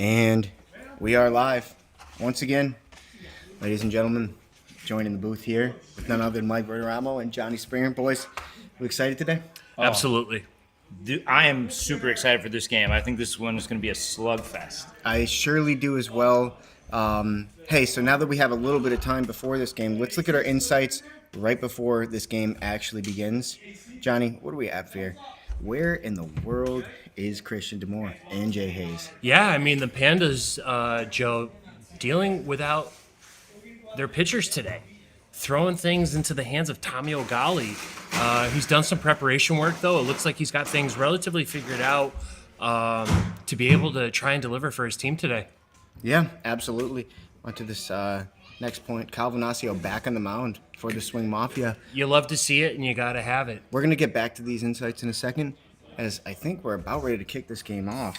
And we are live once again, ladies and gentlemen. Joining the booth here with none other than Mike Verderamo and Johnny Springer. Boys, you excited today? Absolutely. I am super excited for this game. I think this one is going to be a slugfest. I surely do as well. Hey, so now that we have a little bit of time before this game, let's look at our insights right before this game actually begins. Johnny, what do we have here? Where in the world is Christian DeMore and Jay Hayes? Yeah, I mean, the Pandas, Joe, dealing without their pitchers today, throwing things into the hands of Tommy O'Galley. He's done some preparation work, though. It looks like he's got things relatively figured out to be able to try and deliver for his team today. Yeah, absolutely. On to this next point. Kyle Venasio back on the mound for the Swing Mafia. You love to see it, and you got to have it. We're going to get back to these insights in a second, as I think we're about ready to kick this game off.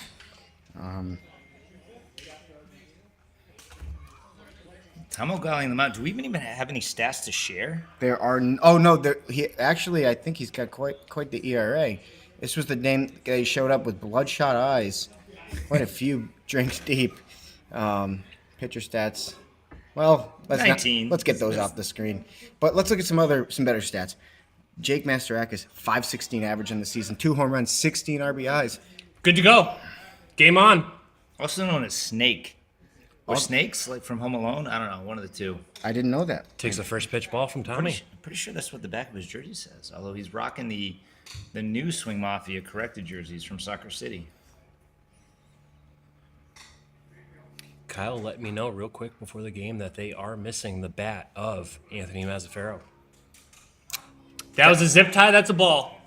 Tom O'Galley in the mound. Do we even have any stats to share? There are I think he's got quite the ERA. This was the name guy who showed up with bloodshot eyes, quite a few drinks deep. Pitcher stats. Well, let's get those off the screen. But let's look at some better stats. Jake Masterakis, .516 average in the season, 2 home runs, 16 RBIs. Good to go. Game on. Also known as Snake. Or Snakes, like from Home Alone? I don't know, one of the two. I didn't know that. Takes the first pitch ball from Tommy. Pretty sure that's what the back of his jersey says. Although he's rocking the new Swing Mafia corrected jerseys from Soccer City. Kyle let me know real quick before the game that they are missing the bat of Anthony Mazzaferro. That was a zip tie. That's a ball.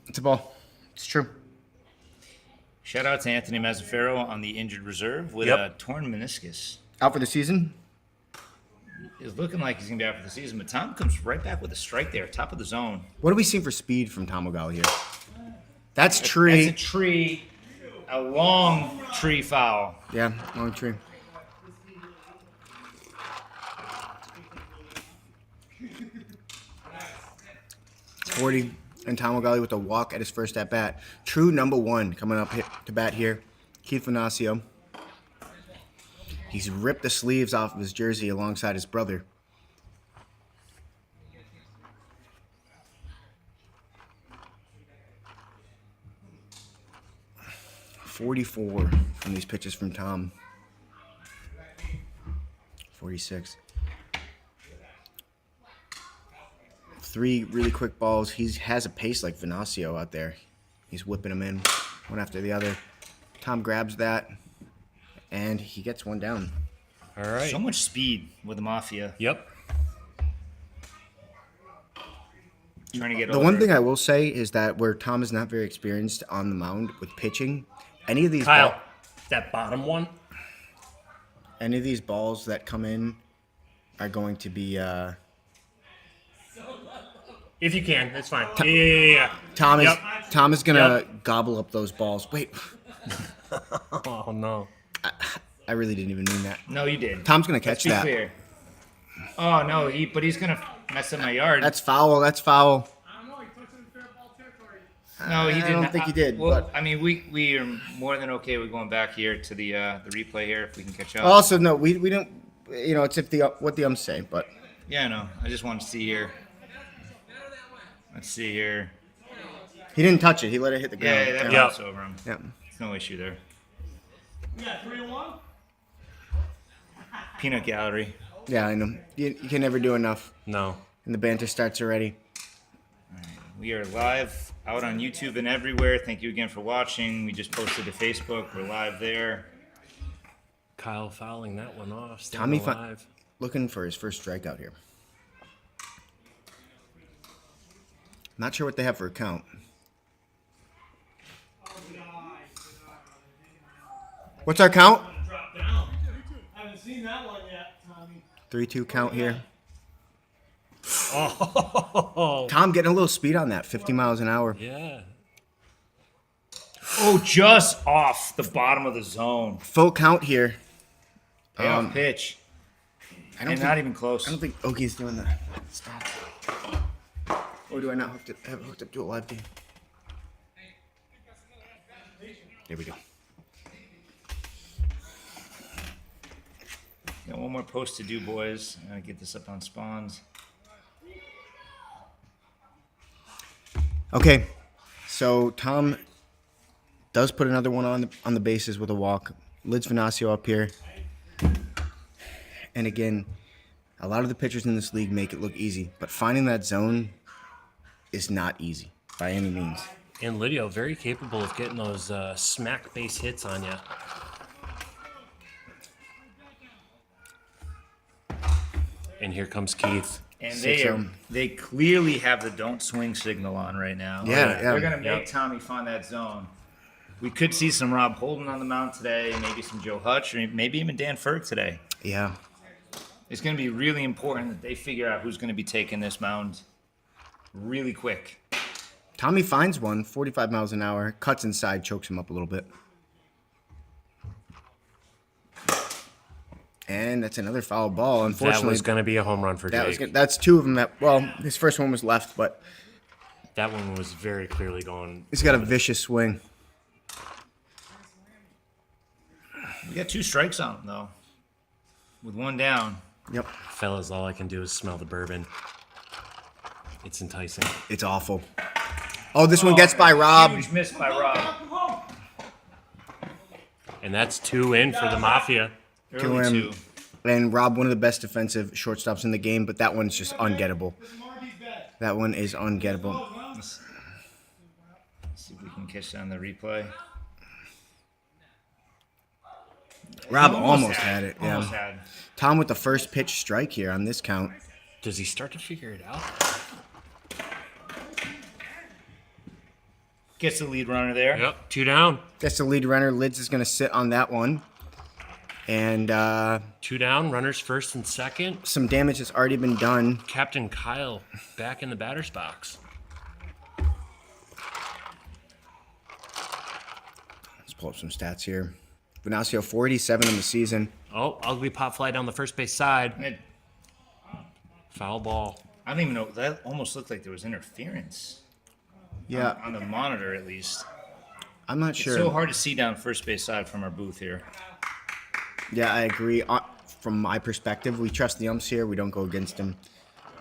It's a ball. It's true. Shout out to Anthony Mazzaferro on the injured reserve with a torn meniscus. Out for the season? It's looking like he's going to be out for the season, but Tom comes right back with a strike there, top of the zone. What are we seeing for speed from Tom O'Galley here? That's tree. That's a tree. A long tree foul. Yeah, long tree. .40, and Tom O'Galley with a walk at his first at bat. True number one coming up to bat here. Keith Venasio. He's ripped the sleeves off of his jersey alongside his brother. .44 from these pitches from Tom. 46. 3 really quick balls. He has a pace like Venasio out there. He's whipping them in one after the other. Tom grabs that, and he gets one down. All right. So much speed with the Mafia. Yep. Trying to get the one thing I will say is that where Tom is not very experienced on the mound with pitching, any of these Kyle, that bottom one. any of these balls that come in are going to be If you can, that's fine. Yeah. Tom is gonna gobble up those balls. Wait. Oh no. I really didn't even mean that. No, you did. Tom's gonna catch that. Clear. Oh no, but he's gonna mess up my yard. That's foul. That's foul. I don't know. He touched it in fair ball territory. No, he didn't. I don't think he did. Well, But I mean, we are more than okay with going back here to the replay here if we can catch up. also, no, we don't. You know, it's if what the umps say, but Yeah, no. I just want to see here. Let's see here. he didn't touch it. He let it hit the ground. Yeah, that Yeah. bounced over him. Yeah. There's no issue there. Yeah, 3-1. Peanut gallery. Yeah, I know. You can never do enough. No. And the banter starts already. We are live out on YouTube and everywhere. Thank you again for watching. We just posted to Facebook. We're live there. Kyle fouling that one off. Staying Tommy alive. Looking for his first strikeout here. Not sure what they have for a count. What's our count? Drop down. I haven't seen that one yet, Tommy. 3-2 count here. Oh. Tom getting a little speed on that, 50 miles an hour. Yeah. Oh, just off the bottom of the zone. Full count here. Payoff pitch. I don't And think, not even close. I don't think Oki's doing that. Stop. Or do I not have it hooked up to a live game? There we go. Got one more post to do, boys. I gotta get this up on spawns. Okay, so Tom does put another one on the bases with a walk. Lids Venasio up here. And again, a lot of the pitchers in this league make it look easy, but finding that zone is not easy by any means. And Lidio, very capable of getting those smack base hits on you. And here comes Keith. And 6-0. they clearly have the don't swing signal on right now. Yeah. They're going to make Tommy find that zone. We could see some Rob Holden on the mound today, maybe some Joe Hutch, or maybe even Dan Ferg today. Yeah. It's going to be really important that they figure out who's going to be taking this mound really quick. Tommy finds one, 45 miles an hour, cuts inside, chokes him up a little bit. And that's another foul ball. Unfortunately, That was going to be a home run for Jake. That's two of them. Well, his first one was left, but That one was very clearly going. he's got a vicious swing. We got 2 strikes on him, though, with 1 down. Yep. Fellas, all I can do is smell the bourbon. It's enticing. It's awful. Oh, this one gets by Rob. Huge miss by Rob. And that's 2 in for the Mafia. To Early him. 2. And Rob, one of the best defensive shortstops in the game, but that one's just ungettable. That one is ungettable. Let's see if we can catch that on the replay. Rob almost had it. Almost Yeah. had. Tom with the first pitch strike here on this count. Does he start to figure it out? Gets the lead runner there. Yep, 2 down. That's the lead runner. Lids is going to sit on that one. And 2 down, runners first and second. some damage has already been done. Captain Kyle back in the batter's box. Let's pull up some stats here. Venasio 487 in the season. Oh, ugly pop fly down the first base side. It- Foul ball. I don't even know. That almost looked like there was interference. Yeah, On the monitor, at least. I'm not It's sure. so hard to see down first base side from our booth here. Yeah, I agree. From my perspective, we trust the umps here. We don't go against them.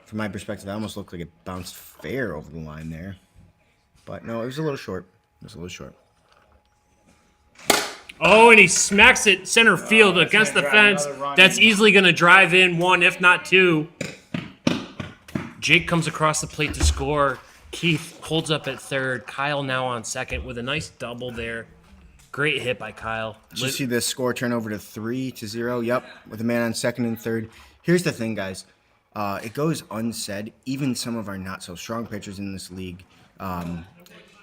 From my perspective, that almost looked like it bounced fair over the line there. But no, it was a little short. It was a little short. Oh, and he smacks it center field that's against the gonna drive fence. another run That's in. easily going to drive in 1, if not 2. Jake comes across the plate to score. Keith holds up at third. Kyle now on second with a nice double there. Great hit by Kyle. Did you see the score turn over to 3-0? Yep, with a man on second and third. Here's the thing, guys. It goes unsaid. Even some of our not-so-strong pitchers in this league,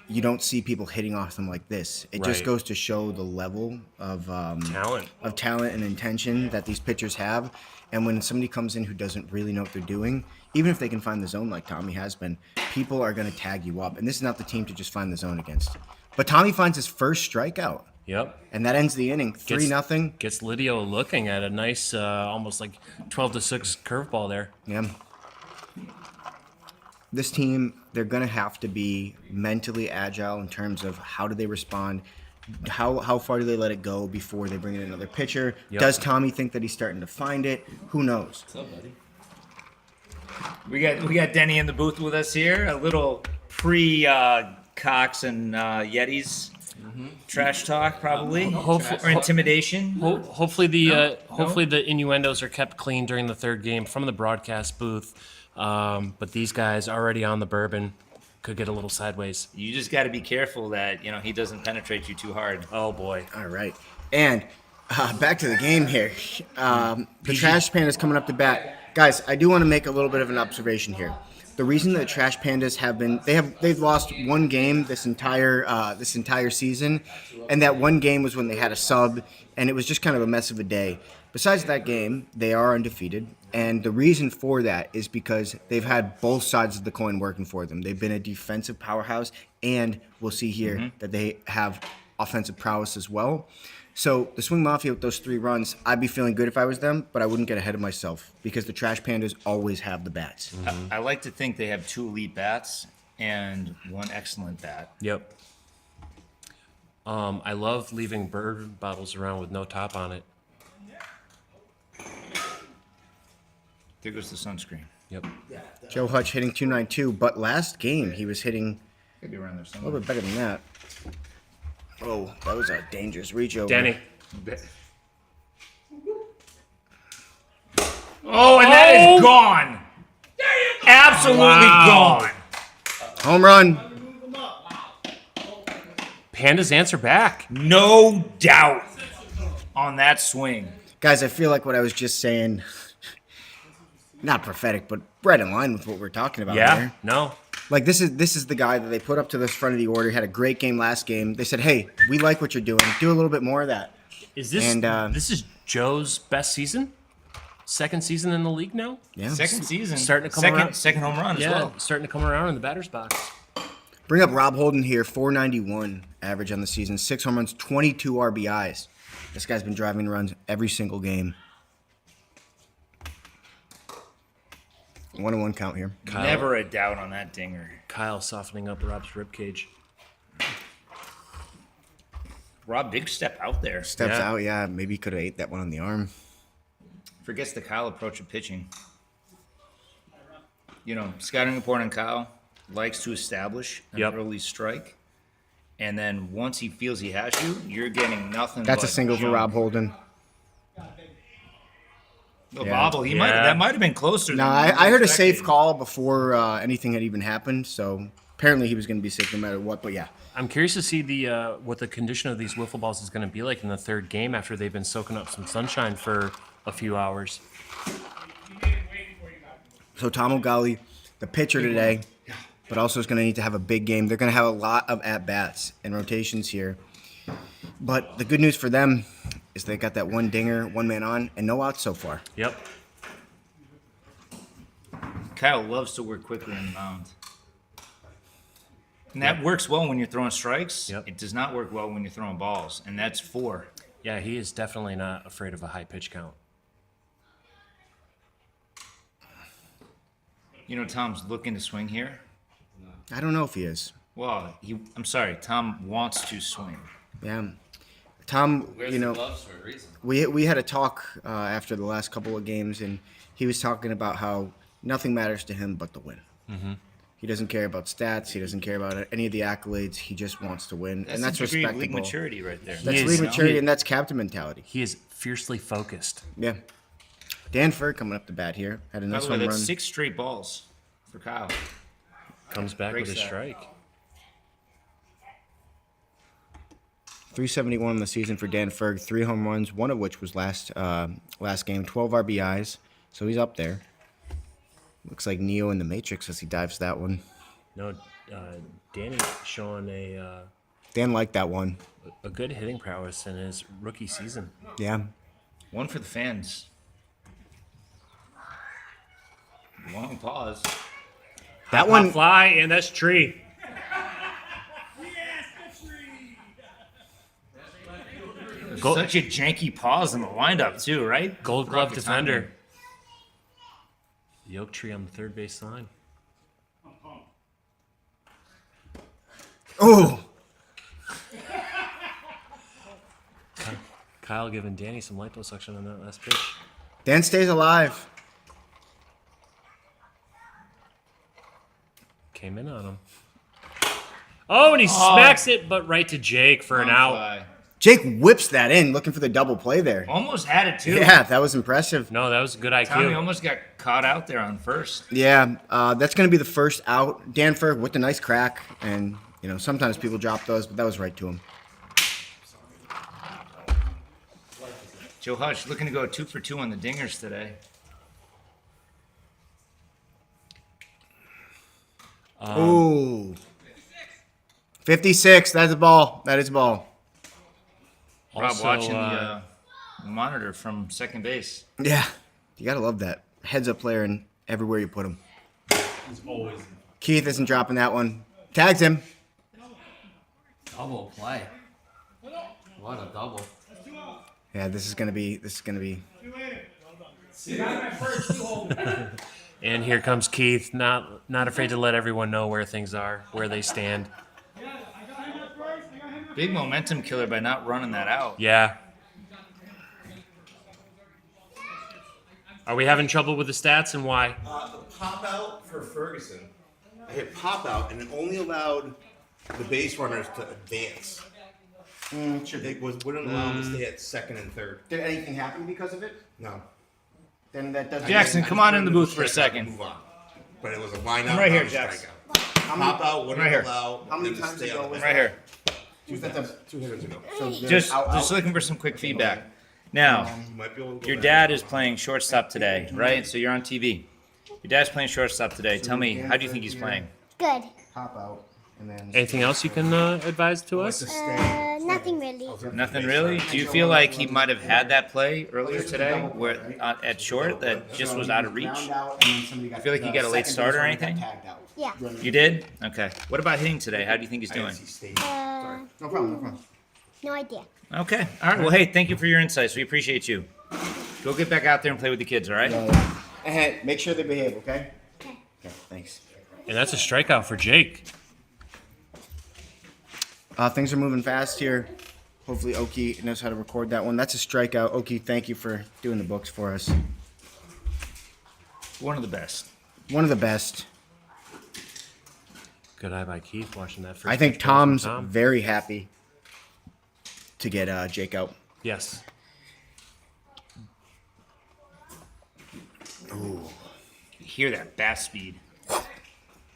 you don't see people hitting off them like this. It just Right. goes to show the level of Talent. and intention that these pitchers have. And when somebody comes in who doesn't really know what they're doing, even if they can find the zone like Tommy has been, people are going to tag you up. And this is not the team to just find the zone against. But Tommy finds his first strikeout, Yep. and that ends the inning. 3-0. Gets Lidio looking at a nice, almost like 12-6 curveball there. Yeah. This team, they're going to have to be mentally agile in terms of how do they respond, how far do they let it go before they bring in another pitcher. Yep. Does Tommy think that he's starting to find it? Who knows? What's up, buddy? We got Denny in the booth with us here. A little pre Cox and Yetis trash talk, probably, or intimidation. Hopefully the innuendos are kept clean during the third game from the broadcast booth. But these guys already on the bourbon could get a little sideways. You just got to be careful that he doesn't penetrate you too hard. Oh boy. All right. And back to the game here. The Trash Pandas coming up to bat. Guys, I do want to make a little bit of an observation here. The reason that Trash Pandas they've lost one game this entire season, and that one game was when they had a sub, and it was just kind of a mess of a day. Besides that game, they are undefeated, and the reason for that is because they've had both sides of the coin working for them. They've been a defensive powerhouse, and we'll see here that they have offensive prowess as well. So the Swing Mafia with those 3 runs, I'd be feeling good if I was them, but I wouldn't get ahead of myself because the Trash Pandas always have the bats. I like to think they have 2 elite bats and 1 excellent bat. Yep. I love leaving bourbon bottles around with no top on it. There goes the sunscreen. Yep. Joe Hutch hitting 292, but last game he was hitting Could be around there a somewhere. little bit better than that. Oh, that was a dangerous reach over. Denny. Oh, and that is gone. Absolutely Wow. gone. Home run. Pandas answer back. No doubt on that swing. Guys, I feel like what I was just saying, not prophetic, but right in line with what we're talking about Yeah. here. No. Like this is the guy that they put up to this front of the order. He had a great game last game. They said, "Hey, we like what you're doing. Do a little bit more of that." Is this And, this is Joe's best season? Second season in the league now? Yeah. Second season. Starting to come second, around. Second home run as well. Starting to come around in the batter's box. Bring up Rob Holden here, 491 average on the season, 6 home runs, 22 RBIs. This guy's been driving runs every single game. 1-1 count here. Kyle. Never a doubt on that dinger. Kyle softening up Rob's ribcage. Rob, big step out there. Steps Yeah. out, yeah. Maybe he could have ate that one on the arm. Forgets the Kyle approach of pitching. You know, scouting report on Kyle likes to establish an Yep. early strike. And then once he feels he has you, you're getting nothing That's a but single for junk. Rob Holden. The Yeah. bobble, he Yeah. might that might have been closer. No, than I heard a safe expected. call before anything had even happened, so apparently he was going to be sick no matter what, but yeah. I'm curious to see the what the condition of these wiffle balls is going to be like in the third game after they've been soaking up some sunshine for a few hours. So Tom O'Galley, the pitcher today, but also is going to need to have a big game. They're going to have a lot of at-bats and rotations here. But the good news for them is they got that one dinger, one man on, and no outs so far. Yep. Kyle loves to work quickly on the mound. And that works well when you're throwing strikes. Yep. It does not work well when you're throwing balls, and that's 4. Yeah, he is definitely not afraid of a high pitch count. You know, Tom's looking to swing here. I don't know if he is. Well, I'm sorry, Tom wants to swing. Yeah. Tom, Wears you the know, gloves for a reason. we had a talk after the last couple of games, and he was talking about how nothing matters to him but the win. Mm-hmm. He doesn't care about stats. He doesn't care about any of the accolades. He just wants to win, and that's a degree of respectable. league maturity right there. That's He league is- maturity, he- and that's captain mentality. He is fiercely focused. Yeah. Dan Furr coming up the bat here. Had a By nice the way, home that's run. 6 straight balls for Kyle. Comes back with Breaks a that. strike. 371 in the season for Dan Ferg. 3 home runs, one of which was last game. 12 RBIs, so he's up there. Looks like Neo in the Matrix as he dives that one. No, Danny showing a Dan liked that one. good hitting prowess in his rookie season. Yeah. One for the fans. Long pause. That Pop one. fly, and that's tree. Go- Such a janky pause in the windup, too, right? Gold glove Rocket defender. timing. The oak tree on the third base line. Oh, Kyle giving Danny some liposuction on that last pitch. Dan stays alive. Came in on him. Oh, and he smacks it, but right to Jake for an Long out. fly. Jake whips that in, looking for the double play there. Almost had it, too. Yeah, that was impressive. No, that was a good Tommy IQ. almost got caught out there on first. Yeah, that's going to be the first out. Dan Ferg with the nice crack, and you know sometimes people drop those, but that was right to him. Joe Hutch looking to go 2 for 2 on the dingers today. Ooh. 56. That's a ball. That is a ball. Rob Also, watching the monitor from second base. Yeah, you gotta love that heads up player and everywhere you put him. He's always Keith isn't dropping that one. Tags him. double play. What a double. Yeah, this is gonna be. And here comes Keith, not afraid to let everyone know where things are, where they stand. Big momentum killer by not running that out. Yeah. Are we having trouble with the stats and why? The pop out for Ferguson. I hit pop out, and it only allowed the base runners to advance. It wouldn't allow them to stay at second and third. Did anything happen because of it? No. Then that doesn't. Jackson, I come just on in the put booth for a strikeout and second. Move on. But it was a line out. I'm right here, not a Jax. strikeout. Pop out wouldn't right here. allow How many them to times stay ago on the was Right here. Was that the, Two hitters ago. so they're Just out? looking for some quick feedback. Now, You might be able to go your back. dad is playing shortstop today, right? So you're on TV. Your dad's playing shortstop today. Tell me, how do you think he's playing? Good. Pop out and then. Anything else you can advise to us? Nothing really. Nothing really. Do you feel like he might have had that play earlier today, where at short that just was out of reach? You feel like he got a late start or anything? Yeah. You did? Okay. What about hitting today? How do you think he's doing? NC State. Uh, No problem. No problem. no idea. Okay. All right. Well, hey, thank you for your insights. We appreciate you. Go get back out there and play with the kids. All right. And make sure they behave, okay? Okay. Okay, thanks. And that's a strikeout for Jake. Things are moving fast here. Hopefully Oki knows how to record that one. That's a strikeout. Oki, thank you for doing the books for us. One of the best. One of the best. Good eye by Keith watching that first. I think pitch coming Tom's from Tom. very happy to get Jake out. Yes. Hear that bat speed.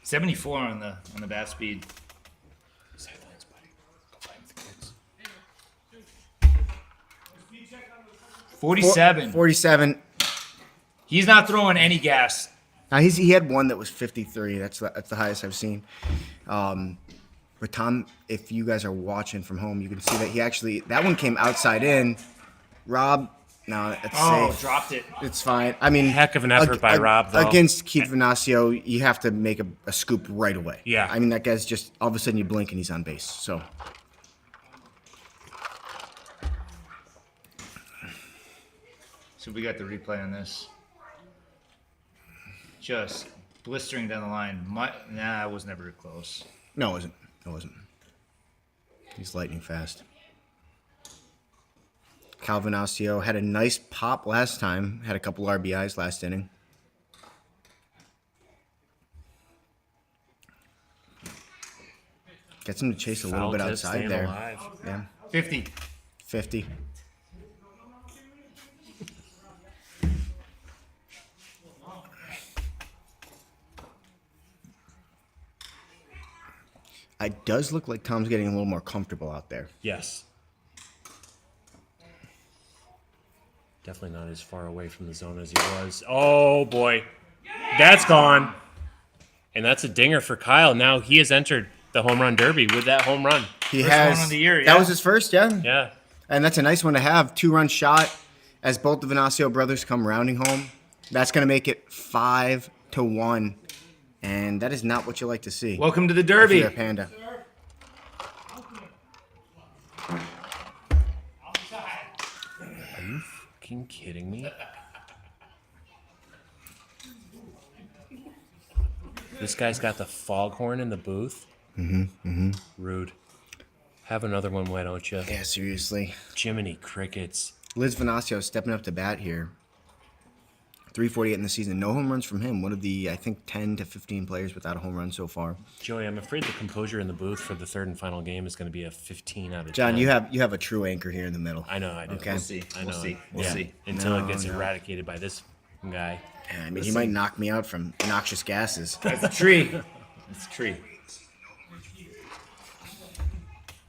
74 on the bat speed. 47. 47. He's not throwing any gas. Now he had one that was 53. That's the highest I've seen. But Tom, if you guys are watching from home, you can see that that one came outside in. Rob, no, it's safe. Dropped it. It's fine. I mean, Heck of an effort by Rob, though. Against Keith Venasio, you have to make a scoop right away. Yeah. I mean, that guy's just all of a sudden you blink and he's on base. So. So we got the replay on this. Just blistering down the line. Nah, it was never close. No, it wasn't. It wasn't. He's lightning fast. Calvin Osio had a nice pop last time. Had a couple RBIs last inning. Gets him to chase a little Foul bit tip, outside staying there. alive. Yeah, 50. 50. It does look like Tom's getting a little more comfortable out there. Yes. Definitely not as far away from the zone as he was. Oh, boy. That's gone. And that's a dinger for Kyle. Now he has entered the home run derby with that home run. He First has one of the year, yeah. That was his first, yeah. Yeah. And that's a nice one to have. 2-run shot as both the Venasio brothers come rounding home. That's going to make it 5-1. And that is not what you like to see. Welcome to the If Derby. you're a Panda. Fucking kidding me? This guy's got the foghorn in the booth. Rude. Have another one, why don't you? Yeah, seriously. Jiminy crickets. Liz Venasio stepping up to bat here. 348 in the season. No home runs from him. One of the, I think, 10 to 15 players without a home run so far. Joey, I'm afraid the composure in the booth for the third and final game is going to be a 15 out of 10. John, you have a true anchor here in the middle. I know, I do. Okay. We'll see. I know. We'll see. We'll Yeah. see. Until No, it gets no. eradicated by this guy. I mean, he might knock me out from noxious gases. That's a tree. That's a tree.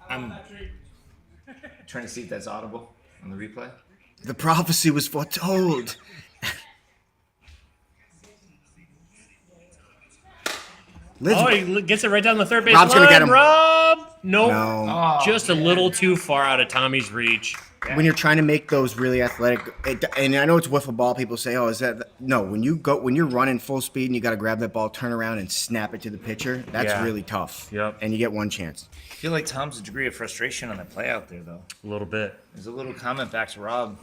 I'm trying to see if that's audible on the replay. The prophecy was foretold. Liz, Oh, he gets it right down the third base Rob's line. gonna get him. Rob! Nope. no. Oh, Just a little too far out of Tommy's reach. When you're trying to make those really athletic, and I know it's wiffle ball. People say, "Oh, is that?" No, when you're running full speed and you got to grab that ball, turn around, and snap it to the pitcher. That's Yeah. really tough. Yep. And you get one chance. I feel like Tom's a degree of frustration on that play out there, though. A little bit. There's a little comment back to Rob.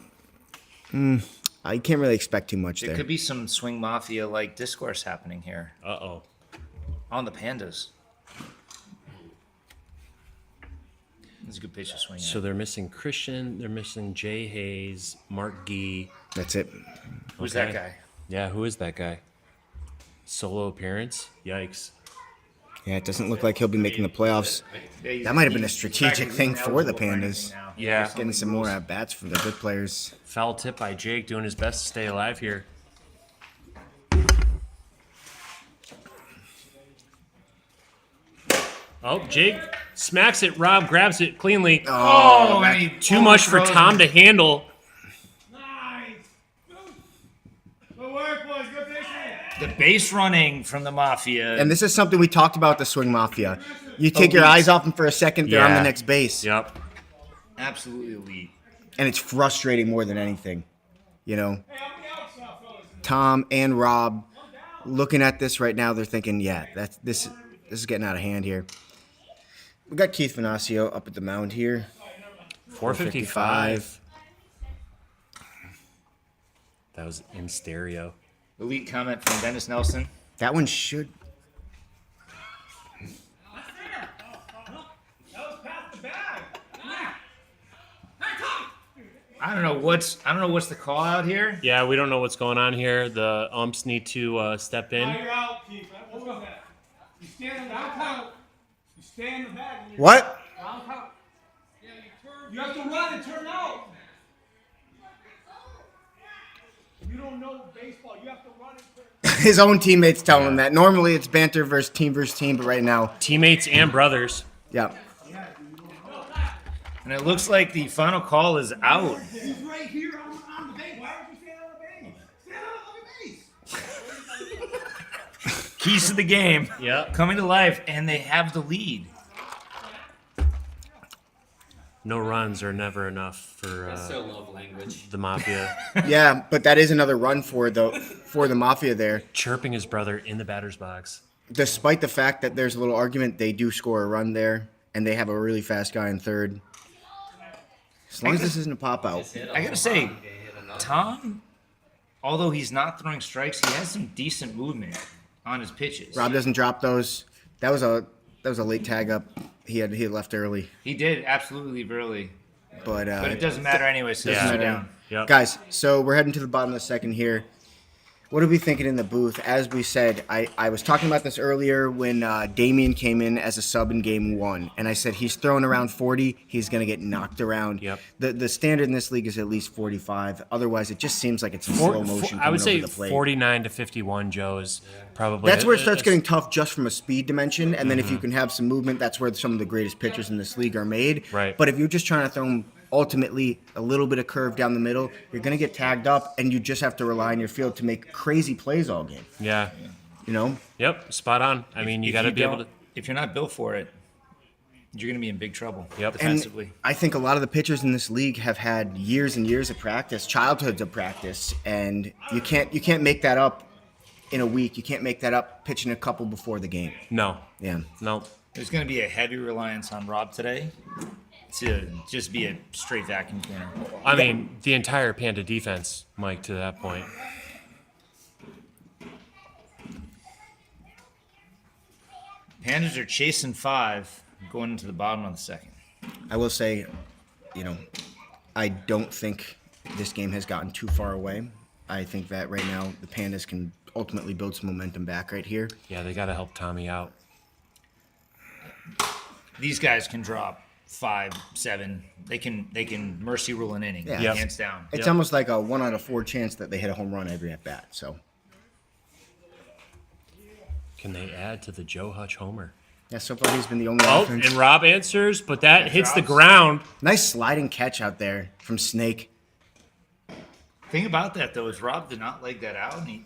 I can't really expect too much There there. could be some swing mafia like discourse happening here Uh-oh. on the Pandas. It's a good pitch to swing at. So they're missing Christian. They're missing Jay Hayes, Mark Gee. That's it. Who's that Okay. guy? Yeah, who is that guy? Solo appearance? Yikes. Yeah, it doesn't look like he'll be making the playoffs. Yeah, That might have been a he's strategic practically thing for the ineligible anything Pandas. now. Yeah. Getting some more at bats from the good players. Foul tip by Jake, doing his best to stay alive here. Oh, Jake smacks it. Rob grabs it cleanly. Oh, and he Too much for overthrows Tom him. to handle. Nice. Good work, boys. Good pitching. The base running from the Mafia. And this is something we talked about the Swing Mafia. You take your Elite. eyes off them for a second, they're on Yeah. the next base. Yep. Absolutely elite. And it's frustrating more than anything. You know, Hey, I'm the outside, fellas. Tom and Rob looking at this right now, they're thinking, yeah, this is getting out of hand here. We got Keith Venasio up at the mound here. 455. That was in stereo. Elite comment from Dennis Nelson. That one should. That was past the bag. I don't know what's the call out here. Yeah, we don't know what's going on here. The umps need to step Now in. you're out, Keith. What was that? You stand in the round count. You stay in the bag. and you're What? round count. You have to run and turn out. You don't know baseball. You have to run and turn. His own teammates telling him that. Normally it's banter versus team, but right now, Teammates and brothers. yeah. And it looks like the final call is out. He's right here on the base. Why would you stand on the base? Stand on the base. Keys to the game. Yep. Coming to life, and they have the lead. No runs are never enough for So love language. the Mafia. Yeah, but that is another run for the Mafia there. Chirping his brother in the batter's box. Despite the fact that there's a little argument, they do score a run there, and they have a really fast guy in third. As long as this isn't a pop out. I gotta say, Tom, although he's not throwing strikes, he has some decent movement on his pitches. Rob doesn't drop those. That was a late tag up. He had left early, He did absolutely leave early, but but it doesn't matter anyway. So Yeah. yeah. Down. Yep. guys, so we're heading to the bottom of the second here. What are we thinking in the booth? As we said, I was talking about this earlier when Damien came in as a sub in game one, and I said he's throwing around 40. He's going to get knocked around. Yep. The standard in this league is at least 45. Otherwise, it just seems like it's in slow motion. I would say coming over the plate. 49 to 51, Joe, is probably. That's where it starts getting tough just from a speed dimension, and then if you can have some movement, that's where some of the greatest pitchers in this league are made. Right. But if you're just trying to throw them ultimately a little bit of curve down the middle, you're going to get tagged up, and you just have to rely on your field to make crazy plays all game. Yeah. You know? Yep. Spot on. I mean, you got to be able to. If you're not built for it, you're gonna be in big trouble. Yep. Defensively. And I think a lot of the pitchers in this league have had years and years of practice, childhoods of practice, and you can't make that up in a week. You can't make that up pitching a couple before the game. No. Yeah. No. There's gonna be a heavy reliance on Rob today to just be a straight vacuum cleaner. I mean, the entire Panda defense, Mike, to that point. Pandas are chasing 5, going into the bottom of the second. I will say, I don't think this game has gotten too far away. I think that right now the Pandas can ultimately build some momentum back right here. Yeah, they got to help Tommy out. These guys can drop 5, 7. They can mercy rule an inning, Yeah. Yep. hands down. It's Yep. almost like a 1 out of 4 chance that they hit a home run every at bat. So Can they add to the Joe Hutch homer? yeah, so far he's been the only Oh, offense. and Rob answers, but that hits the drops. ground. Nice sliding catch out there from Snake. Thing about that though is Rob did not leg that out, and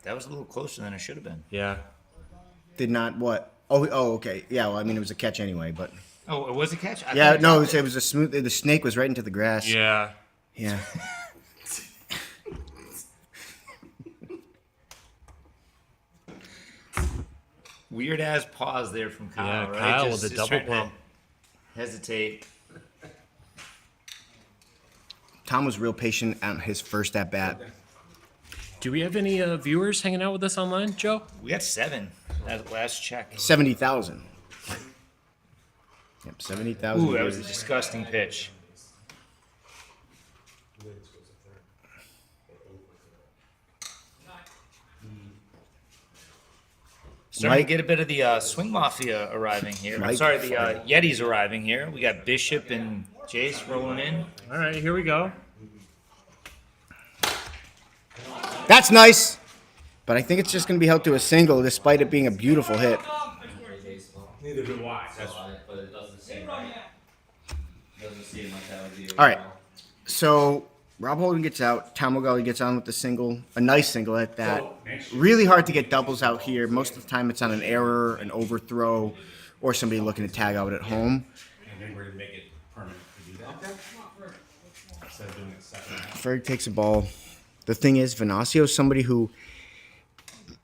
that was a little closer than it should have been. Yeah. Did not what? Oh, okay. Yeah, well, I mean, it was a catch anyway, but Oh, it was a catch. I yeah, thought he no, dropped it was a smooth. The Snake was right into the grass. Yeah. Yeah. Weird ass pause there from Kyle. Yeah, right? Kyle Just- with a just double trying to pump. Hesitate. Tom was real patient on his first at bat. Do we have any viewers hanging out with us online, Joe? We got 7 at the last check. 70,000. Yep, 70,000. Ooh, that was a disgusting pitch. Starting Mike- to get a bit of the Swing Mafia arriving here. Mike Sorry, the Fighter. Yetis arriving here. We got Bishop and Jace rolling in. All right, here we go. That's nice. But I think it's just going to be held to a single, despite it being a beautiful hit. Neither do I. That's But it doesn't seem right. Doesn't seem like that would be All right. So Rob Holden gets out. Tom O'Galley gets on with the single. A nice single at that. Really hard to get doubles out here. Most of the time it's on an error, an overthrow, or somebody looking to tag out at home. And then we're gonna make it permanent to do that. Instead of doing it second. Ferg takes a ball. The thing is, Venacio's somebody who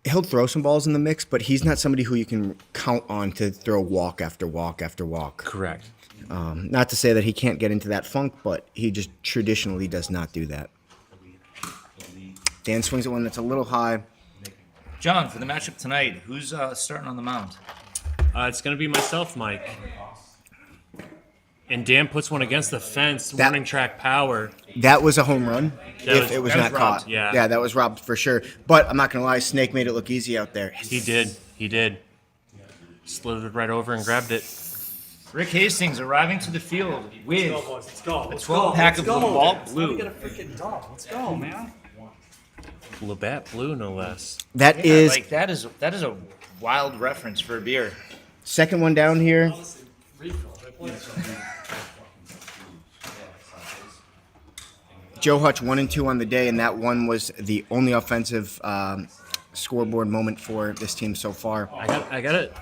he'll throw some balls in the mix, but he's not somebody who you can count on to throw walk after walk after walk. Correct. Not to say that he can't get into that funk, but he just traditionally does not do that. Dan swings at one that's a little high. John, for the matchup tonight, who's starting on the mound? It's going to be myself, Mike. And Dan puts one against the fence, That- warning track power. That was a home run That if was- it was that not was robbed, caught. yeah. That was robbed for sure. But I'm not going to lie, Snake made it look easy out there. He did. He did. Slithered right over and grabbed it. Rick Hastings arriving to the field with Let's go. a 12-pack of Labatt Blue. freaking dub. Let's go, man. Labatt Blue, no less. That is Like that is a wild reference for a beer. second one down here. Joe Hutch 1 and 2 on the day, and that one was the only offensive scoreboard moment for this team so far. I got it.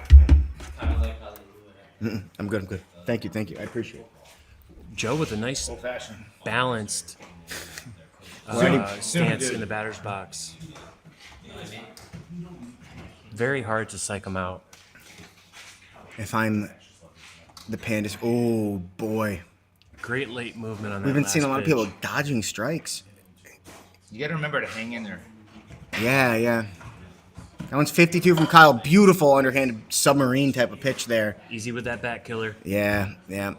I'm good. Thank you. I appreciate it. Joe with a nice Old-fashioned. balanced stance in the batter's box. Very hard to psych him out. If I'm the Pandas, oh boy, Great late movement on that. we've been seeing a last lot of pitch. people dodging strikes. You got to remember to hang in there. Yeah. That one's 52 from Kyle. Beautiful underhanded submarine type of pitch there. Easy with that bat killer. Yeah. Pandas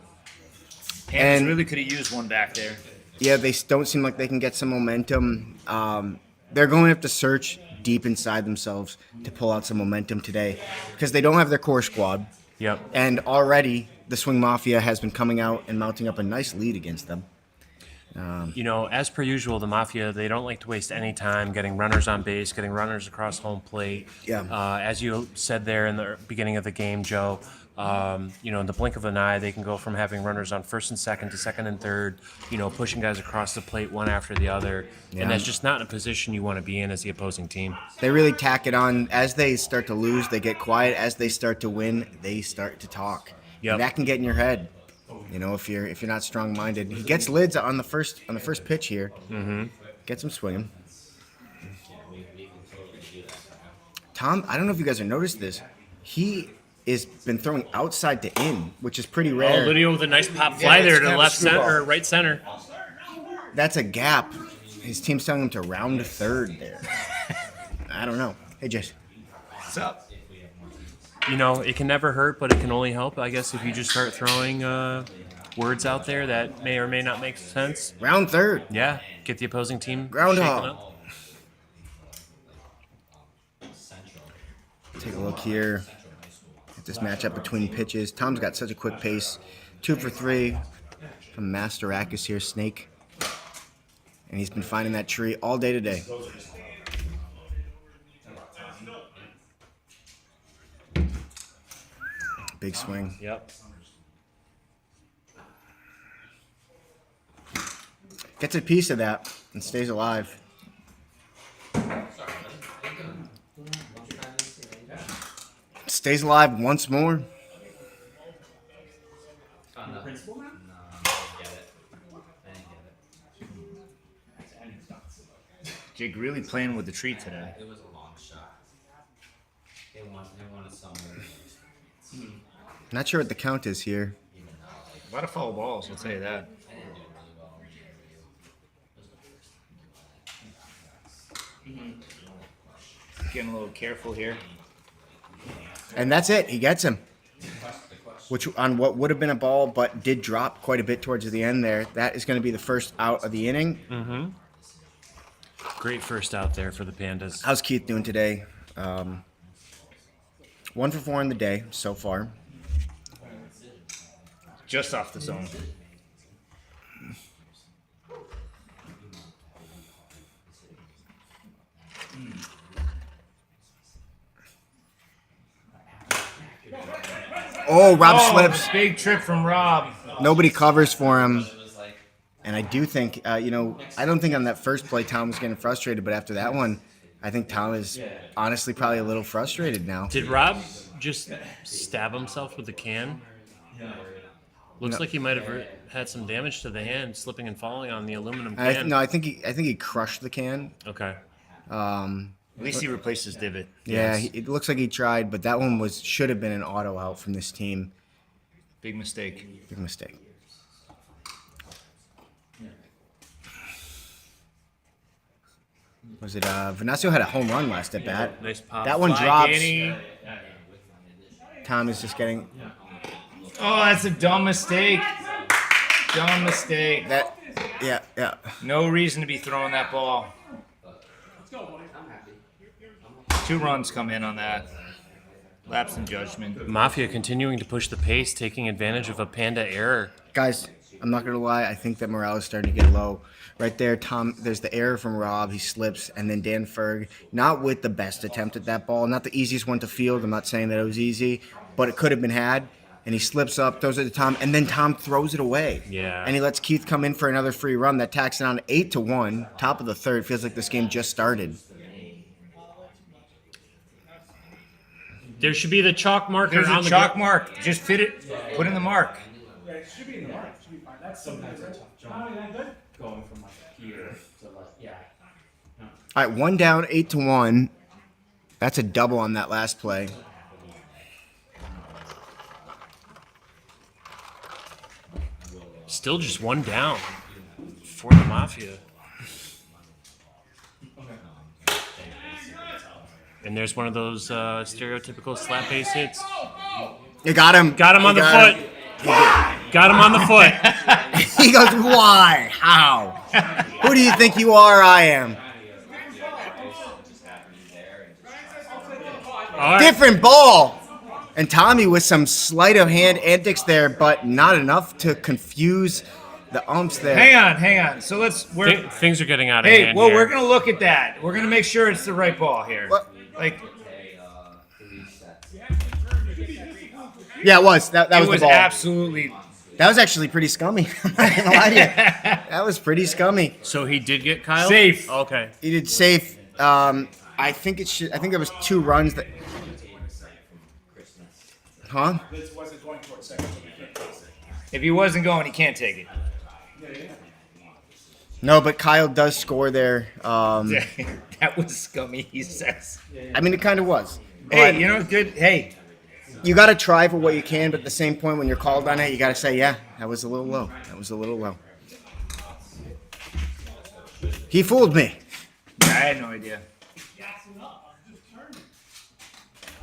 And- really could have used one back there. Yeah, they don't seem like they can get some momentum. They're going to have to search deep inside themselves to pull out some momentum today because they don't have their core squad. Yep. And already the Swing Mafia has been coming out and mounting up a nice lead against them. You know, as per usual, the Mafia, they don't like to waste any time getting runners on base, getting runners across home plate. Yeah. As you said there in the beginning of the game, Joe, you know, in the blink of an eye, they can go from having runners on first and second to second and third, you know, pushing guys across the plate one after the other. Yeah. And that's just not a position you want to be in as the opposing team. They really tack it on. As they start to lose, they get quiet. As they start to win, they start to talk. Yep. And that can get in your head. You know, if you're not strong-minded. He gets lids on the first pitch here. Mm-hmm. Gets him swinging. Tom, I don't know if you guys have noticed this. He has been throwing outside to in, which is pretty Oh, rare. Lydia with a nice pop fly there it's to kind of a left center screwball. or right center. That's a gap. His team's telling him to round third there. I don't know. Hey, Jess. What's up? You know, it can never hurt, but it can only help, I guess, if you just start throwing words out there that may or may not make sense. Round third. Yeah, get the opposing team Groundhog. shaken up. Take a look here at this matchup between pitches. Tom's got such a quick pace. 2 for 3 from Master Akis here, Snake. And he's been finding that tree all day today. Big swing. Yep. Gets a piece of that and stays alive. Stays alive once more. Jake really playing with the tree today. It was a long shot. They wanted somewhere. Not sure what the count is here. A lot of foul balls, I'll tell you that. Getting a little careful here. And that's it. He gets him. Which on what would have been a ball, but did drop quite a bit towards the end there. That is going to be the first out of the inning. Great first out there for the Pandas. How's Keith doing today? 1 for 4 in the day so far. Just off the zone. Oh, Rob Oh, slips. big trip from Rob. Nobody covers for him. And I do think, I don't think on that first play Tom was getting frustrated, but after that one, I think Tom is honestly probably a little frustrated now. Did Rob just stab himself with the can? Looks like he might have had some damage to the hand, slipping and falling on the aluminum can. I think he crushed the can. Okay. At least he replaced his divot. Yeah, it looks like he tried, but that one should have been an auto out from this team. Big mistake. Big mistake. Was it Venasio had a home run last at bat? Nice pop. That one Fly, drops. Danny. Tom is just getting Oh, that's a dumb mistake. Dumb mistake. that. Yeah. No reason to be throwing that ball. 2 runs come in on that. Lapse in judgment. Mafia continuing to push the pace, taking advantage of a Panda error. Guys, I'm not gonna lie. I think that morale is starting to get low. Right there, Tom. There's the error from Rob. He slips, and then Dan Ferg, not with the best attempt at that ball, not the easiest one to field. I'm not saying that it was easy, but it could have been had. And he slips up, throws it to Tom, and then Tom throws it away. Yeah. And he lets Keith come in for another free run that tacks it on 8-1. Top of the third. Feels like this game just started. There should be the chalk marker There's on a the chalk mark. Just fit it. Put in the mark. Yeah, it should be in the mark. It should be fine. That's sometimes a tough jump. That good? Going from like here to like, yeah. All right, 1 down, 8-1. That's a double on that last play. Still just 1 down for the Mafia. And there's one of those stereotypical slap base hits. You got him. Got him on the foot. Got him on the foot. He goes, why? How? Who do you think you are? I am. All right. Different ball. And Tommy with some sleight of hand antics there, but not enough to confuse the umps there. Hang on. So Things are getting out of Hey, hand well, here. we're gonna look at that. We're gonna make sure it's the right ball here. What? Like Yeah, it was. That it was was the ball. absolutely. That was actually pretty scummy. I'm not gonna lie to you. That was pretty scummy. So he did get Kyle? Safe. Okay. He did safe. I think there was 2 runs that. Huh? This wasn't going towards second, so we can't pass it. If he wasn't going, he can't take it. No, but Kyle does score there. That was scummy, he says. I mean, it kind of was. Hey, But you know, good. Hey, you got to try for what you can, but at the same point, when you're called on it, you got to say, yeah, that was a little low. That was a little low. He fooled me. I had no idea.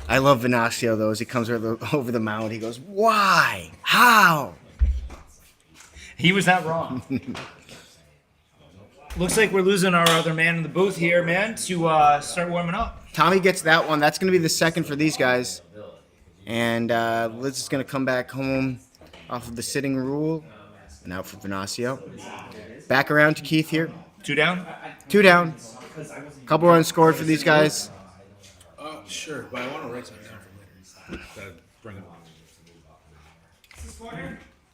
I love Venasio, though, as he comes over the mound. He goes, why? How? He was not wrong. Looks like we're losing our other man in the booth here, man, to start warming up. Tommy gets that one. That's going to be the second for these guys. And Liz is going to come back home off of the sitting rule and out for Venasio. Back around to Keith here. 2 down. 2 down. Couple runs scored for these guys. Sure, but I want to write something down for later. Gotta bring it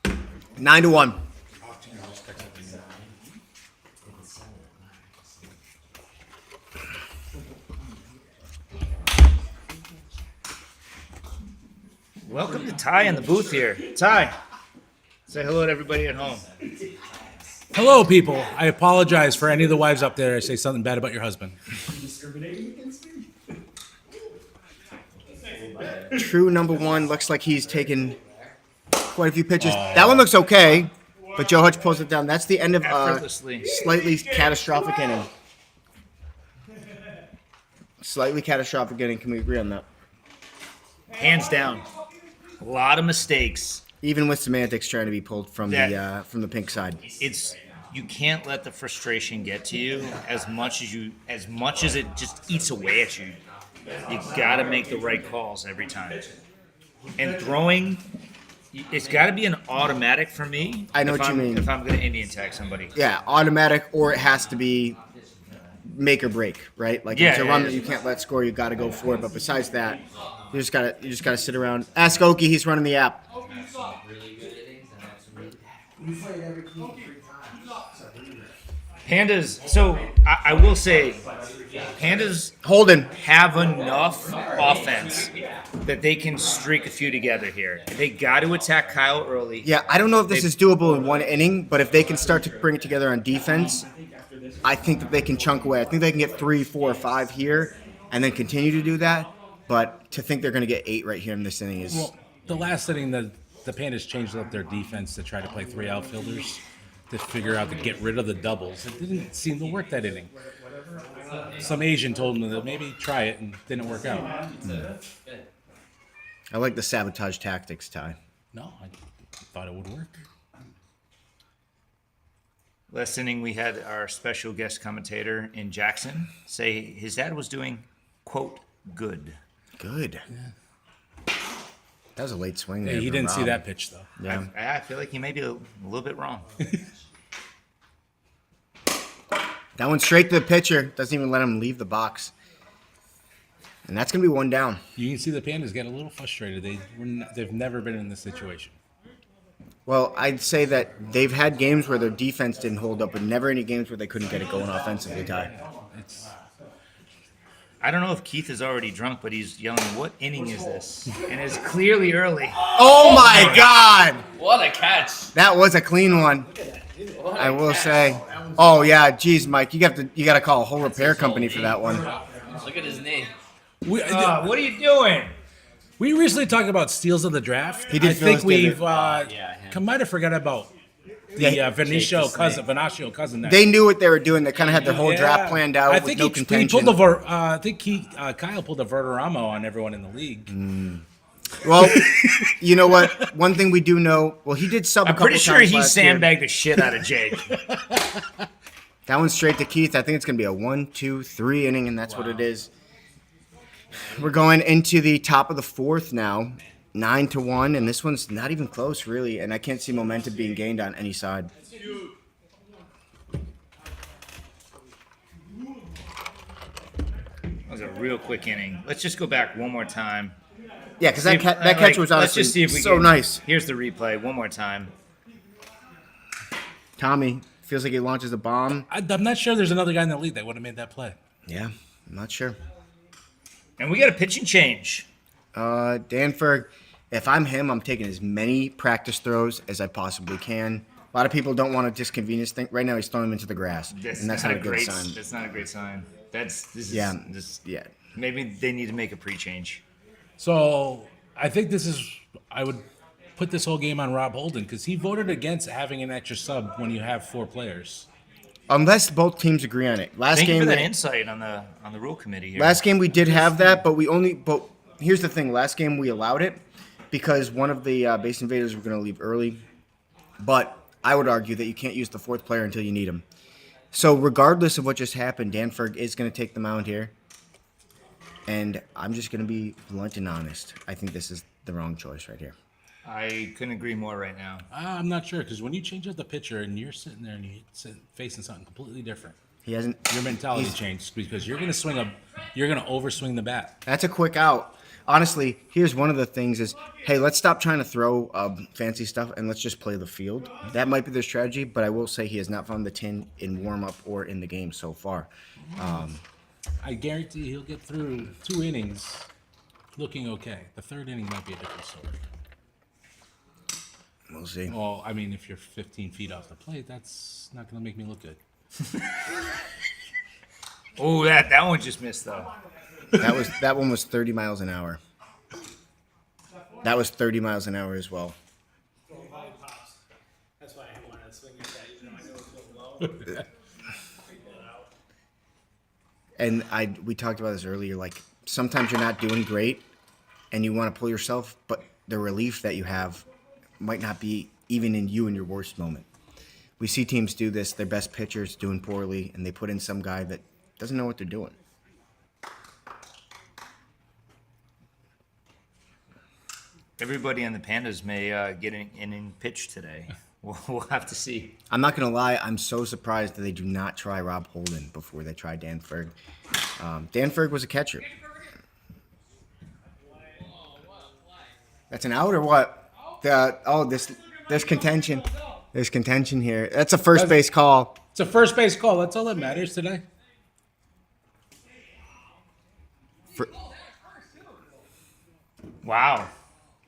on. 9-1. Welcome to Ty in the booth here. Ty, say hello to everybody at home. Hello, people. I apologize for any of the wives up there. I say something bad about your husband. True number 1. Looks like he's taken quite a few pitches. That one looks okay, but Joe Hutch pulls it down. That's the end of Effortlessly. slightly catastrophic inning. Slightly catastrophic inning. Can we agree on that? Hands down. A lot of mistakes. Even with semantics trying to be pulled from the pink side. It's you can't let the frustration get to you as much as it just eats away at you. You got to make the right calls every time. And throwing, it's got to be an automatic for me. I know if what you I'm- mean. If I'm going to Indian tag somebody. Yeah, automatic, or it has to be make or break, right? Like if Yeah, it's a yeah, run yeah. that you can't let score, you got to go for it. But besides that, you just gotta sit around. Ask Oki, he's running the app. Really good innings and have some really Pandas, so I will say, Pandas Holden, have enough offense that they can streak a few together here. They got to attack Kyle early. yeah, I don't know if this is doable in one inning, but if they can start to bring it together on defense, I think that they can chunk away. I think they can get 3, 4, 5 here, and then continue to do that. But to think they're going to get 8 right here in this inning is Well, the last inning, the Pandas changed up their defense to try to play 3 outfielders to figure out to get rid of the doubles. It didn't seem to work that inning. Some Asian told them to maybe try it and didn't work out. I like the sabotage tactics, Ty. No, I thought it would work. Last inning, we had our special guest commentator in Jackson say his dad was doing, quote, good. Good. That was a late swing. Hey, there he for didn't see Rob. that pitch, though. Yeah. I feel like he may be a little bit wrong. That one straight to the pitcher. Doesn't even let him leave the box. And that's going to be one down. You can see the Pandas get a little frustrated. They've never been in this situation. Well, I'd say that they've had games where their defense didn't hold up, but never any games where they couldn't get it going offensively, Ty. It's I don't know if Keith is already drunk, but he's yelling, what inning is this? And it's clearly early. Oh, my God! What a catch! That was a clean one. I will say. Oh, yeah. Geez, Mike, you got to call a whole repair company for that one. Look at his name. we, What are you doing? we recently talked about steals of the draft. He did I fill think us, we've didn't might have forgot about the Venatio cousin. There. They knew what they were doing. They kind of had their whole draft planned out I with think no he contention. pulled the I think Kyle pulled the Verderamo on everyone in the league. Well, you know what? One thing we do know, well, he did sub a I'm couple pretty sure times he last year. sandbagged the shit out of Jake. That one's straight to Keith. I think it's going to be a 1, 2, 3 inning, and that's what it is. We're going into the top of the 4th now, 9-1, and this one's not even close, really, and I can't see momentum being gained on any side. That was a real quick inning. Let's just go back one more time. Yeah, because See that if- catcher was let's honestly just see if we so can- nice. Here's the replay one more time. Tommy feels like he launches a bomb. I'm not sure there's another guy in the league that would have made that play. Yeah, I'm not sure. And we got a pitching change. Danford, if I'm him, I'm taking as many practice throws as I possibly can. A lot of people don't want to disconvenience thing. Right now, he's throwing them into the grass, and that's not a good great sign. That's not a great sign. Yeah, This, yeah. maybe they need to make a pre-change. So I think I would put this whole game on Rob Holden because he voted against having an extra sub when you have 4 players. Unless both teams agree on it. Thank you for that insight on the rule committee here. Last game we did have that, but but here's the thing. Last game we allowed it because one of the base invaders were going to leave early. But I would argue that you can't use the 4th player until you need him. So regardless of what just happened, Danford is going to take the mound here. And I'm just going to be blunt and honest. I think this is the wrong choice right here. I couldn't agree more right now. I'm not sure because when you change up the pitcher and you're sitting there and you're facing something completely different, He hasn't. your mentality changed because you're going to overswing the bat. That's a quick out. Honestly, here's one of the things is, hey, let's stop trying to throw fancy stuff and let's just play the field. That might be their strategy, but I will say he has not found the tin in warm-up or in the game so far. I guarantee he'll get through 2 innings looking okay. The 3rd inning might be a different story. We'll see. Well, I mean, if you're 15 feet off the plate, that's not going to make me look good. Oh, that one just missed though. That one was 30 miles an hour. That was 30 miles an hour as well. That's why I wanted to swing at that, even though I know it's going low. And we talked about this earlier. Like sometimes you're not doing great, and you want to pull yourself, but the relief that you have might not be even in you in your worst moment. We see teams do this. Their best pitcher's doing poorly, and they put in some guy that doesn't know what they're doing. Everybody on the Pandas may get an inning pitch today. We'll have to see. I'm not gonna lie. I'm so surprised that they do not try Rob Holden before they try Dan Ferg. Dan Ferg was a catcher. That's an out or what? There's contention. There's contention here. That's a first base call. It's a first base call. That's all that matters today. Wow.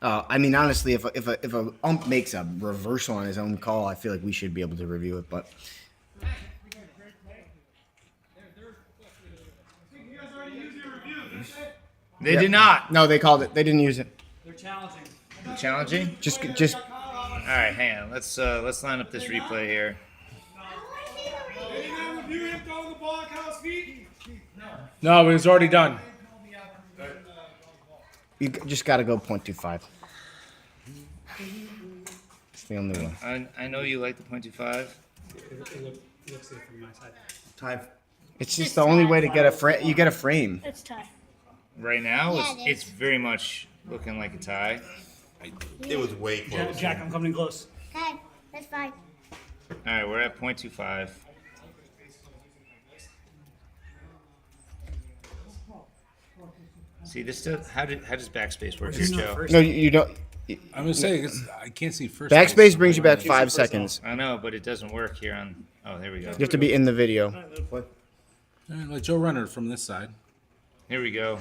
I mean, honestly, if a ump makes a reversal on his own call, I feel like we should be able to review it. But They did not. no, they called it. They didn't use it. Challenging? Just All right, hang on. Let's line up this replay here. Didn't that review him throwing the ball at Kyle's feet? No, it was already done. you just got to go 0.25. It's the only one. I know you like the .25. Time. It's just the only way to get a frame. You get a frame. It's time. Right now, Yeah, it it's very much looking like a tie. It was way close. Jack, I'm coming close. Okay, that's fine. All right, we're at .25. See, this still how does backspace work here, Joe? No, you don't. I'm gonna say I can't see first. Backspace base. brings you back 5 seconds. I know, but it doesn't work here on. Oh, there we go. You have to be in the video. All right, let Joe run it from this side. Here we go.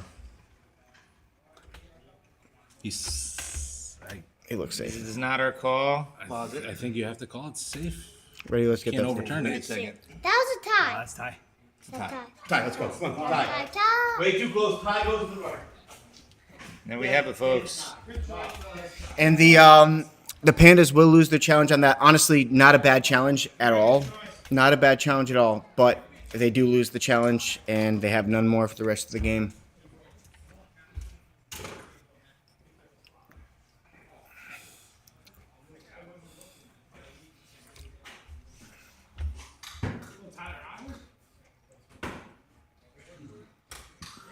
It looks This safe. is not our call. I think you have to call it safe. Ready? Let's get Can't that. overturn it. That was a tie. That's tie. That's a tie. Time. Let's go. Come on. Time. Tie, tie. Way too close. Tie goes to the right. There we have it, folks. And the Pandas will lose their challenge on that. Honestly, not a bad challenge at all. Not a bad challenge at all. But they do lose the challenge, and they have none more for the rest of the game.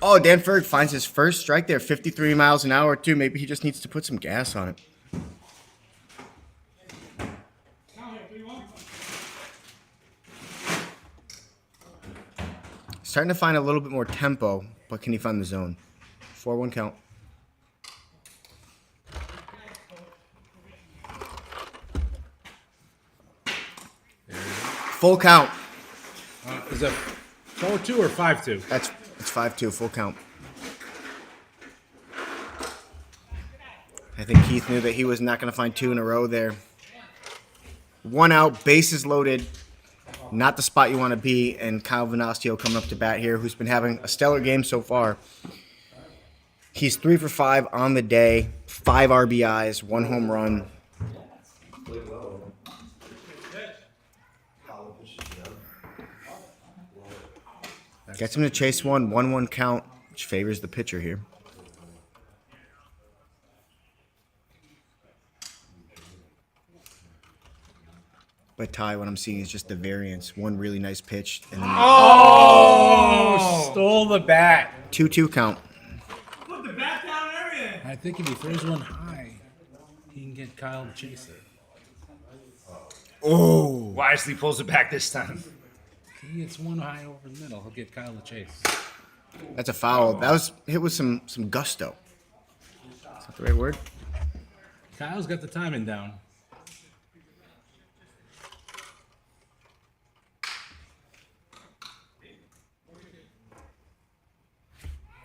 Oh, Dan Ferg finds his first strike there, 53 miles an hour, too. Maybe he just needs to put some gas on it. Starting to find a little bit more tempo, but can he find the zone? 4-1 count. Full count. Is that 4-2 or 5-2? It's 5-2, full count. I think Keith knew that he was not going to find 2 in a row there. 1 out, bases loaded. Not the spot you want to be, and Kyle Venastio coming up to bat here, who's been having a stellar game so far. He's 3 for 5 on the day, 5 RBIs, 1 home run. Gets him to chase 1-1 count, which favors the pitcher here. But Ty, what I'm seeing is just the variance. One really nice pitch, and then Stole the bat. 2-2 count. Put the bat down and everything. I think if he throws one high, he can get Kyle to chase it. Oh, Wisely pulls it back this time. If he gets one high over the middle, he'll get Kyle to chase. that's a foul. That was hit with some gusto. Is that the right word? Kyle's got the timing down.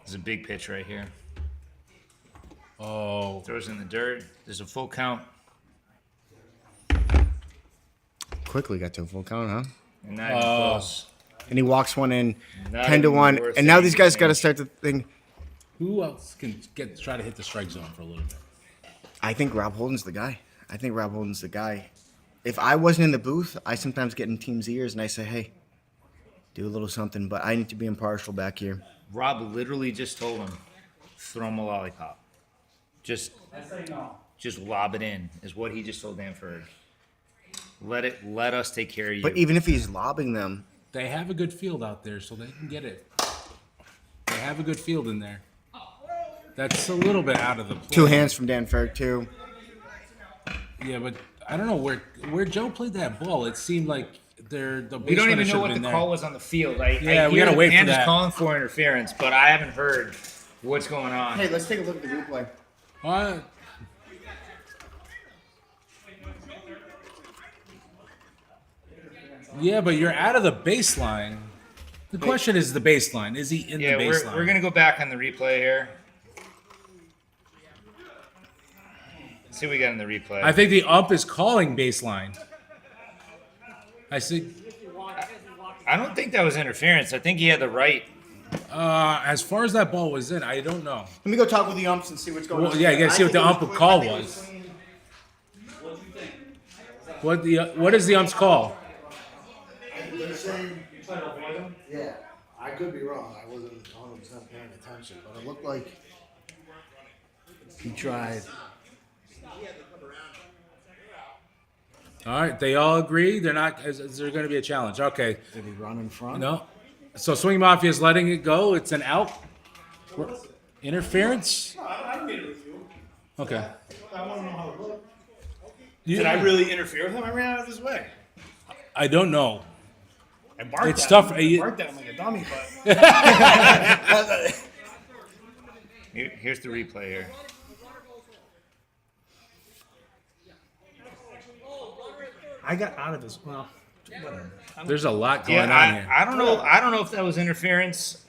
There's a big pitch right here. Oh, Throws in the dirt. There's a full count. Quickly got to a full count, huh? And not even close. And he walks one in, Not 10 to even 1. worth And now it. these guys got to start to think. who else can try to hit the strike zone for a little bit? I think Rob Holden's the guy. If I wasn't in the booth, I sometimes get in teams' ears and I say, hey, do a little something, but I need to be impartial back here. Rob literally just told him, throw him a lollipop. Just lob it in, is what he just told Danford. Let us take care of you. But even if he's lobbing them, They have a good field out there, so they can get it. They have a good field in there. That's a little bit out of the play. 2 hands from Dan Ferg too. Yeah, but I don't know where Joe played that ball. It seemed like the We don't even know what the been there. call was on the field. Yeah, I we hear gotta the wait for Pandas that. calling for interference, but I haven't heard what's going on. Hey, let's take a look at the replay. Yeah, but you're out of the baseline. The question is the baseline. Is he in Yeah, the baseline? we're gonna go back on the replay here. Let's see what we got in the replay. I think the ump is calling baseline. I see. I don't think that was interference. I think he had the right. As far as that ball was in, I don't know. Let me go talk with the umps and see what's going Well, on. yeah, you gotta see what the ump call was. What is the ump's call? They're saying, yeah, I could be wrong. I wasn't 100% paying attention, but it looked like he tried. All right, they all agree. They're not. Is there going to be a challenge? Okay. Did he run in front? No. So Swing Mafia is letting it go. It's an out. Interference. I made it with you. Okay. I want to know how it looked. You- Did I really interfere with him? I ran out of his way. I don't know. I barked It's at tough. him. I barked at him like a dummy, but Here's the replay here. I got out of his. Well, whatever. There's a lot going Yeah, on here. I don't know. I don't know if that was interference.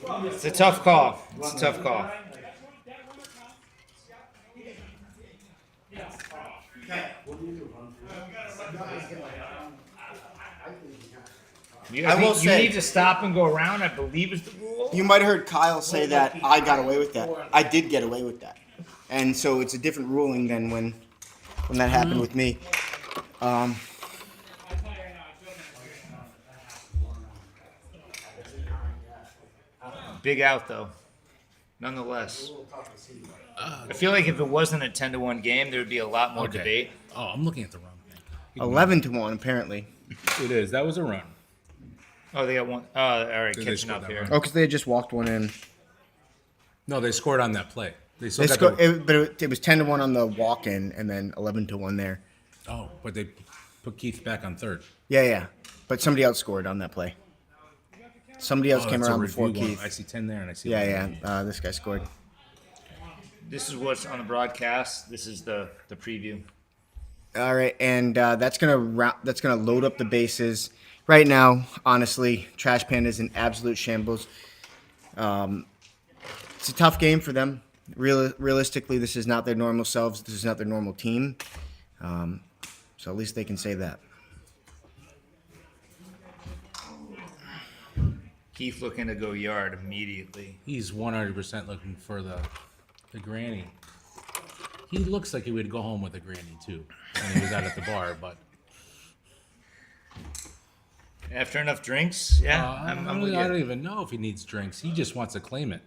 It's a tough call. It's a tough call. I will you say- need to stop and go around. I believe is the rule. You might have heard Kyle say that I got away with that. I did get away with that, and so it's a different ruling than when that happened with me. Big out though, nonetheless. I feel like if it wasn't a 10-1 game, there would be a lot more Okay. debate. Oh, I'm looking at the wrong thing. 11-1 apparently. It is. That was a run. Oh, they got one. Oh, all right, They catching scored up that here. run. Oh, because they had just walked one in. No, they scored on that play. They still They got scored, the, it was 10-1 on the walk-in, and then 11-1 there. Oh, but they put Keith back on third. Yeah. But somebody else scored on that play. Somebody else Oh, came that's a around before review one. Keith. I see 10 there, and I see. Yeah, 11. yeah. This guy scored. This is what's on the broadcast. This is the preview. All right, and that's gonna load up the bases. Right now, honestly, Trash Pandas in absolute shambles. It's a tough game for them. Realistically, this is not their normal selves. This is not their normal team. So at least they can say that. Keith looking to go yard immediately. He's 100% looking for the granny. He looks like he would go home with a granny too when he was out at the bar, but After enough drinks, yeah, I I'm with don't you. even know if he needs drinks. He just wants to claim it.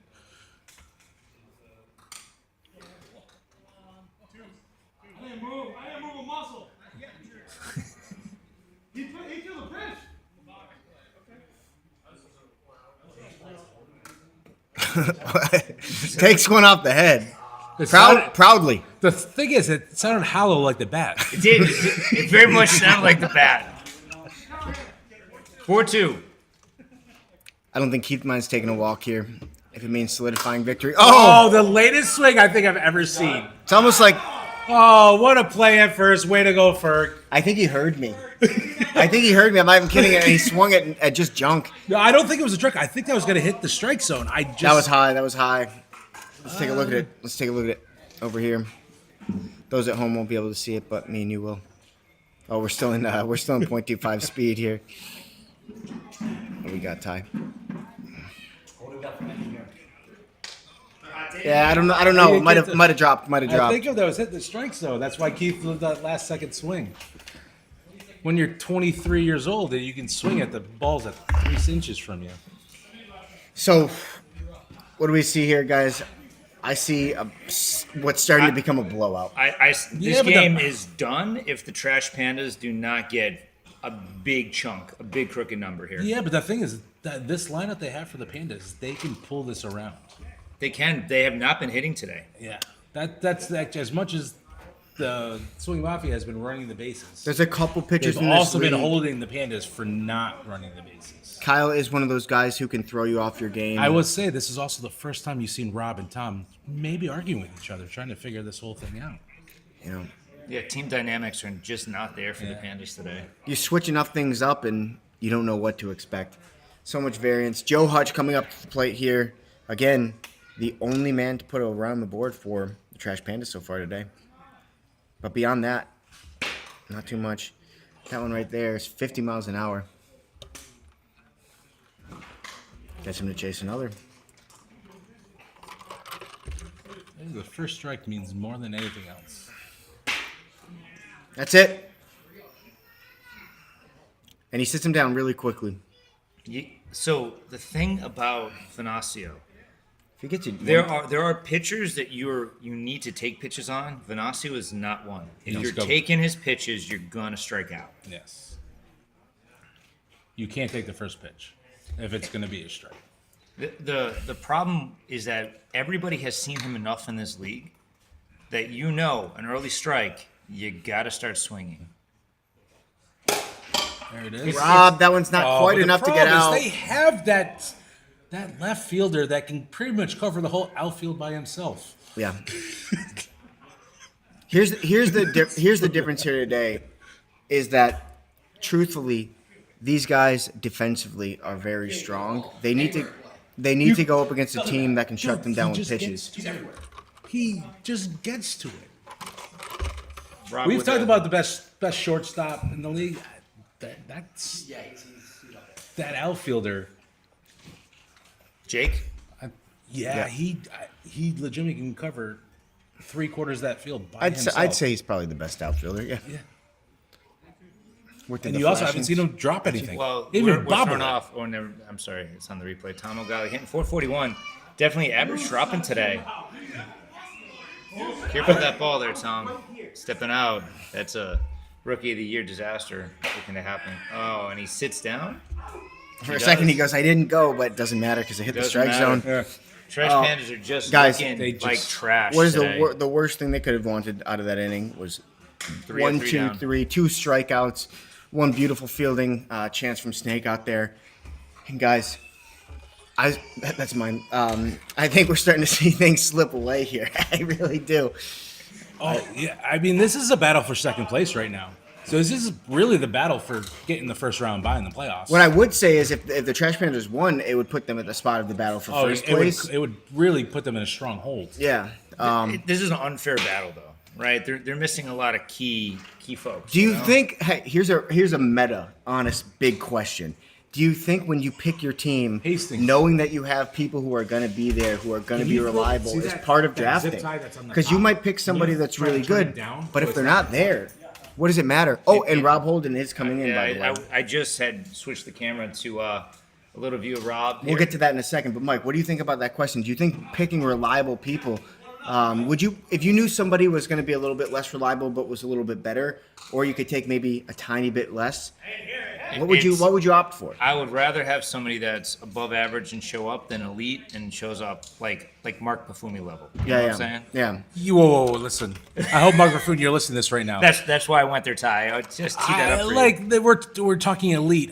I didn't move a muscle. he threw the pitch. Takes one off the head. It sounded- Proudly. The thing is, it sounded hollow like the bat. It did. It very much sounded like the bat. 4-2. I don't think Keith Mine's taking a walk here. If it means solidifying victory. Oh, Oh! the latest swing I think I've ever seen. It's almost like Oh, what a play at first. Way to go, Ferg. I think he heard me. I think he heard me. I'm not even kidding. And he swung it at just junk. No, I don't think it was a trick. I think that was going to hit the strike zone. That was high. That was high. Let's take a look at it. Let's take a look at it over here. Those at home won't be able to see it, but me and you will. Oh, we're still in 0.25 speed here. What we got, Ty? Yeah, I don't know. It might have dropped. Might have I dropped. think if that was hitting the strike zone. That's why Keith did that last second swing. When you're 23 years old, you can swing at the balls at 3 inches from you. So, what do we see here, guys? I see what's starting to become a blowout. This Yeah, but game is done if the Trash Pandas do not get a big chunk, a big crooked number here. Yeah, but the thing is that this lineup they have for the Pandas, they can pull this around. They can. They have not been hitting today. Yeah, that's as much as the Swing Mafia has been running the bases. There's a couple pitchers They've in this also been league. holding the Pandas for not running the bases. Kyle is one of those guys who can throw you off your game. I would say this is also the first time you've seen Rob and Tom maybe arguing with each other, trying to figure this whole thing out. You know, Yeah, team dynamics are just not there for the Pandas today. you switch enough things up and you don't know what to expect. So much variance. Joe Hutch coming up to the plate here. Again, the only man to put around the board for the Trash Pandas so far today. But beyond that, not too much. That one right there is 50 miles an hour. Gets him to chase another. The first strike means more than anything else. That's it. And he sits him down really quickly. So the thing about Venasio, If he gets you, there are pitchers that you need to take pitches on. Venasio is not one. If No, you're go. taking his pitches, you're gonna strike out. Yes. You can't take the first pitch if it's going to be a strike. The problem is that everybody has seen him enough in this league that an early strike, you gotta start swinging. There it is. Rob, that one's not quite but the enough to get problem is out. They have that left fielder that can pretty much cover the whole outfield by himself. Yeah. Here's the difference here today, is that truthfully, these guys defensively are very strong. They need to go up against a team that can shut them down with pitches. He just gets to it. Rob, We've with talked the- about the best shortstop in the league. That's that outfielder. Jake. He legitimately can cover 3/4 of that field by I'd himself. say he's probably the best outfielder. Yeah. Yeah. With the And you also haven't flashings. seen him drop anything. Well, Even we're bobble thrown it. off. Or never. I'm sorry, it's on the replay. Tom O'Galley hitting 441. Definitely average dropping today. Careful with that ball there, Tom. Stepping out. That's a rookie of the year disaster looking to happen. Oh, and he sits down. For a second, he goes, "I didn't go," but it doesn't matter because I hit the Doesn't strike matter. zone. Trash Oh, Pandas are just guys, looking they like just- trash. What is today. the worst thing they could have wanted out of that inning was Three one, up, three two, down. three, two strikeouts, one beautiful fielding chance from Snake out there. And guys, that's mine. I think we're starting to see things slip away here. I really do. Oh, yeah. I mean, this is a battle for second place right now. So this is really the battle for getting the first round bye in the playoffs. What I would say is if the Trash Pandas won, it would put them at the spot of the battle for first place. it would really put them in a strong hold. Yeah. This is an unfair battle, though, right? They're missing a lot of key folks. Do you know? think? Hey, here's a meta, honest, big question. Do you think when you pick your team, Hastings. knowing that you have people who are going to be there, who are going to Can be you look- reliable, see is that- part of that zip drafting? tie that's on the Because you top? might pick somebody Can you that's try to really turn it good, down but so if it's they're not not there, what does it matter? Oh, and Rob Holden is coming in, Yeah, by the way. I just had switched the camera to a little view of Rob. We'll get to that in a second. But Mike, what do you think about that question? Do you think picking reliable people, would you, if you knew somebody was going to be a little bit less reliable but was a little bit better, or you could take maybe a tiny bit less? What would you opt for? I would rather have somebody that's above average and show up than elite and shows up like Mark Buffumi level. You know what I'm saying? Yeah. Whoa, listen. I hope Mark Raffun, you're listening to this right now. That's why I went there, Ty. I just tee that up for you. We're talking elite.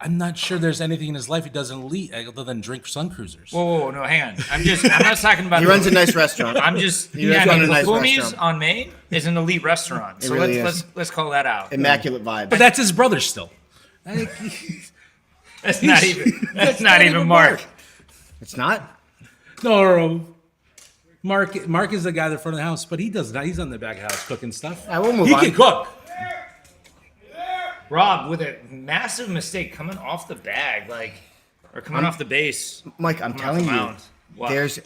I'm not sure there's anything in his life he does elite other than drink Sun Cruisers. Whoa, no, hang on. I'm not talking about. He runs a nice restaurant. I'm just. He runs a nice Bufumi's restaurant. on Main is an elite restaurant. So really let's call that out. Immaculate vibes. But that's his brother still. That's not even Mark. It's not? No. Mark is the guy at the front of the house, but he does not. He's on the back of the house cooking stuff. I will move He on. can cook. Rob with a massive mistake coming off the bag, or coming off the base. Mike, I'm coming off telling the you, mound. What? there's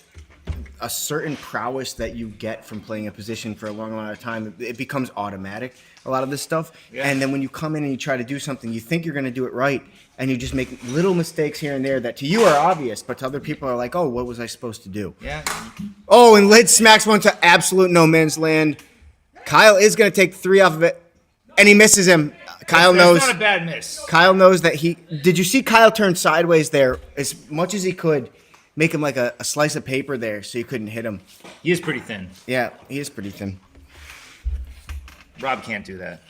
a certain prowess that you get from playing a position for a long amount of time. It becomes automatic, a lot of this stuff. Yeah. And then when you come in and you try to do something, you think you're going to do it right, and you just make little mistakes here and there that to you are obvious, but to other people are like, oh, what was I supposed to do? Yeah. Oh, and Lid smacks one to absolute no man's land. Kyle is going to take 3 off of it, and he misses him. Kyle knows. That's not a bad miss. Kyle knows that he. Did you see Kyle turn sideways there as much as he could make him like a slice of paper there, so you couldn't hit him. He is pretty thin. Yeah, he is pretty thin. Rob can't do that.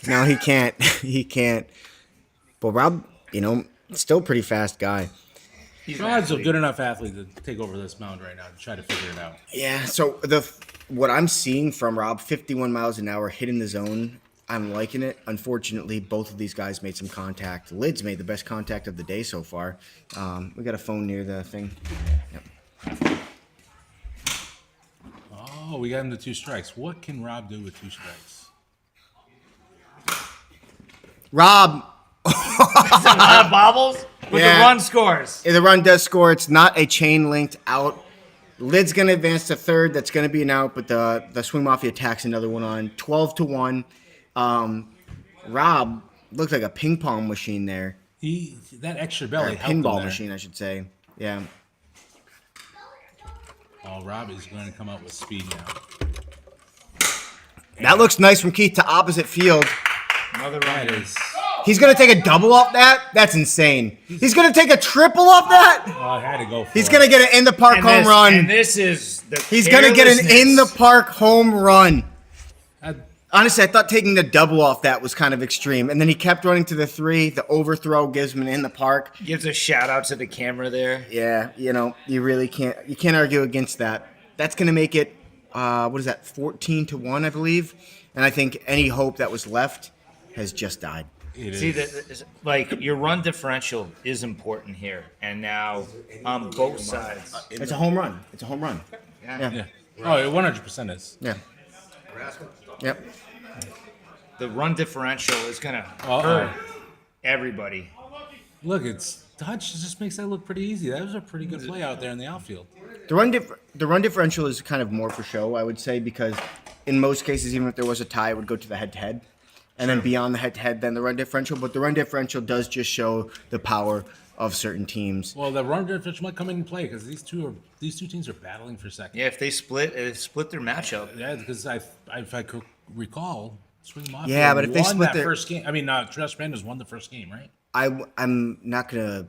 No, he can't. He can't. But Rob, still a pretty fast guy. He's an Rod's a athlete. good enough athlete to take over this mound right now to try to figure it out. Yeah. So what I'm seeing from Rob, 51 miles an hour, hitting the zone. I'm liking it. Unfortunately, both of these guys made some contact. Lid's made the best contact of the day so far. We got a phone near the thing. Yep. Oh, we got him to 2 strikes. What can Rob do with 2 strikes? Rob, A lot of bobbles, but Yeah. the run scores. the run does score. It's not a chain linked out. Lid's going to advance to third. That's going to be an out, but the Swing Mafia attacks another one on 12-1. Rob looks like a ping pong machine there. That extra Or belly a helped him pinball there. machine, I should say. Yeah. Oh, Rob is going to come out with speed now. That looks nice from Keith to opposite field. Another That run. is. He's going to take a double off that? That's insane. He's going to take a triple off that? Oh, I had to go for He's it. going to get an in the park And home this, run. And this is the He's going to get an in the carelessness. park home run. I- Honestly, I thought taking the double off that was kind of extreme. And then he kept running to the 3. The overthrow gives him an in the park. Gives a shout out to the camera there. Yeah, you really can't argue against that. That's going to make it, what is that, 14-1, I believe. And I think any hope that was left has just died. It See, is. like your run differential is important here, and now on both sides. It's a home run. It's a home run. Yeah. Yeah. Oh, it 100% is. Yeah. Yep. The run differential is gonna Uh-oh. hurt everybody. Look, it's touch just makes that look pretty easy. That was a pretty good play out there in the outfield. The run differential is kind of more for show, I would say, because in most cases, even if there was a tie, it would go to the head-to-head. And then beyond the head-to-head, then the run differential. But the run differential does just show the power of certain teams. Well, the run differential might come into play because these two teams are battling for second. Yeah, if they split their matchup. Yeah, because if I could recall, Swing Mafia Yeah, but if they won split that their- first game. I mean, Trash Pandas won the first game, right? I'm not going to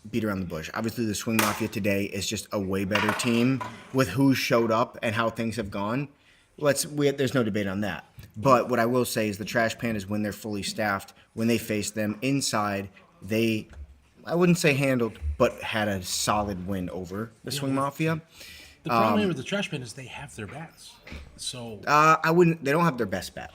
beat around the bush. Obviously, the Swing Mafia today is just a way better team with who showed up and how things have gone. There's no debate on that. But what I will say is the Trash Pandas, when they're fully staffed, when they face them inside, I wouldn't say handled, but had a solid win over the Swing Mafia. The problem here with the Trash Pandas, they have their bats. So They don't have their best bat.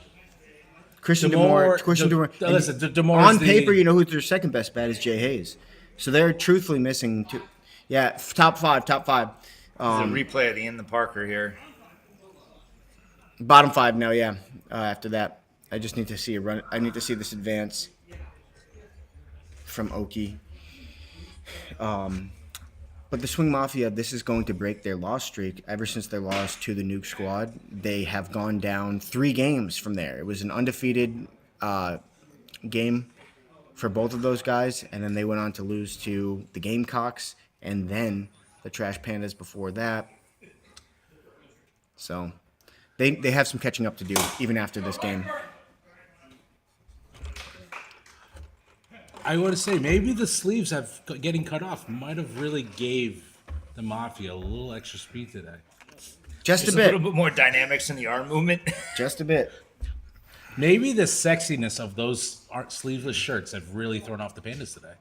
Christian DeMore- DeMore. De- listen, DeMore on is the- paper, you know who their second best bat is? Jay Hayes. So they're truthfully missing two. Yeah, top five. There's a replay of the in the Parker here. Bottom 5 now, yeah. After that, I just need to see a run. I need to see this advance from Oki. But the Swing Mafia, this is going to break their loss streak. Ever since their loss to the Nuke Squad, they have gone down 3 games from there. It was an undefeated game for both of those guys, and then they went on to lose to the Gamecocks and then the Trash Pandas before that. So they have some catching up to do even after this game. I want to say maybe the sleeves getting cut off might have really gave the Mafia a little extra speed today. Just Just a a little bit. bit more dynamics in the arm movement. Just a bit. Maybe the sexiness of those sleeveless shirts have really thrown off the Pandas today.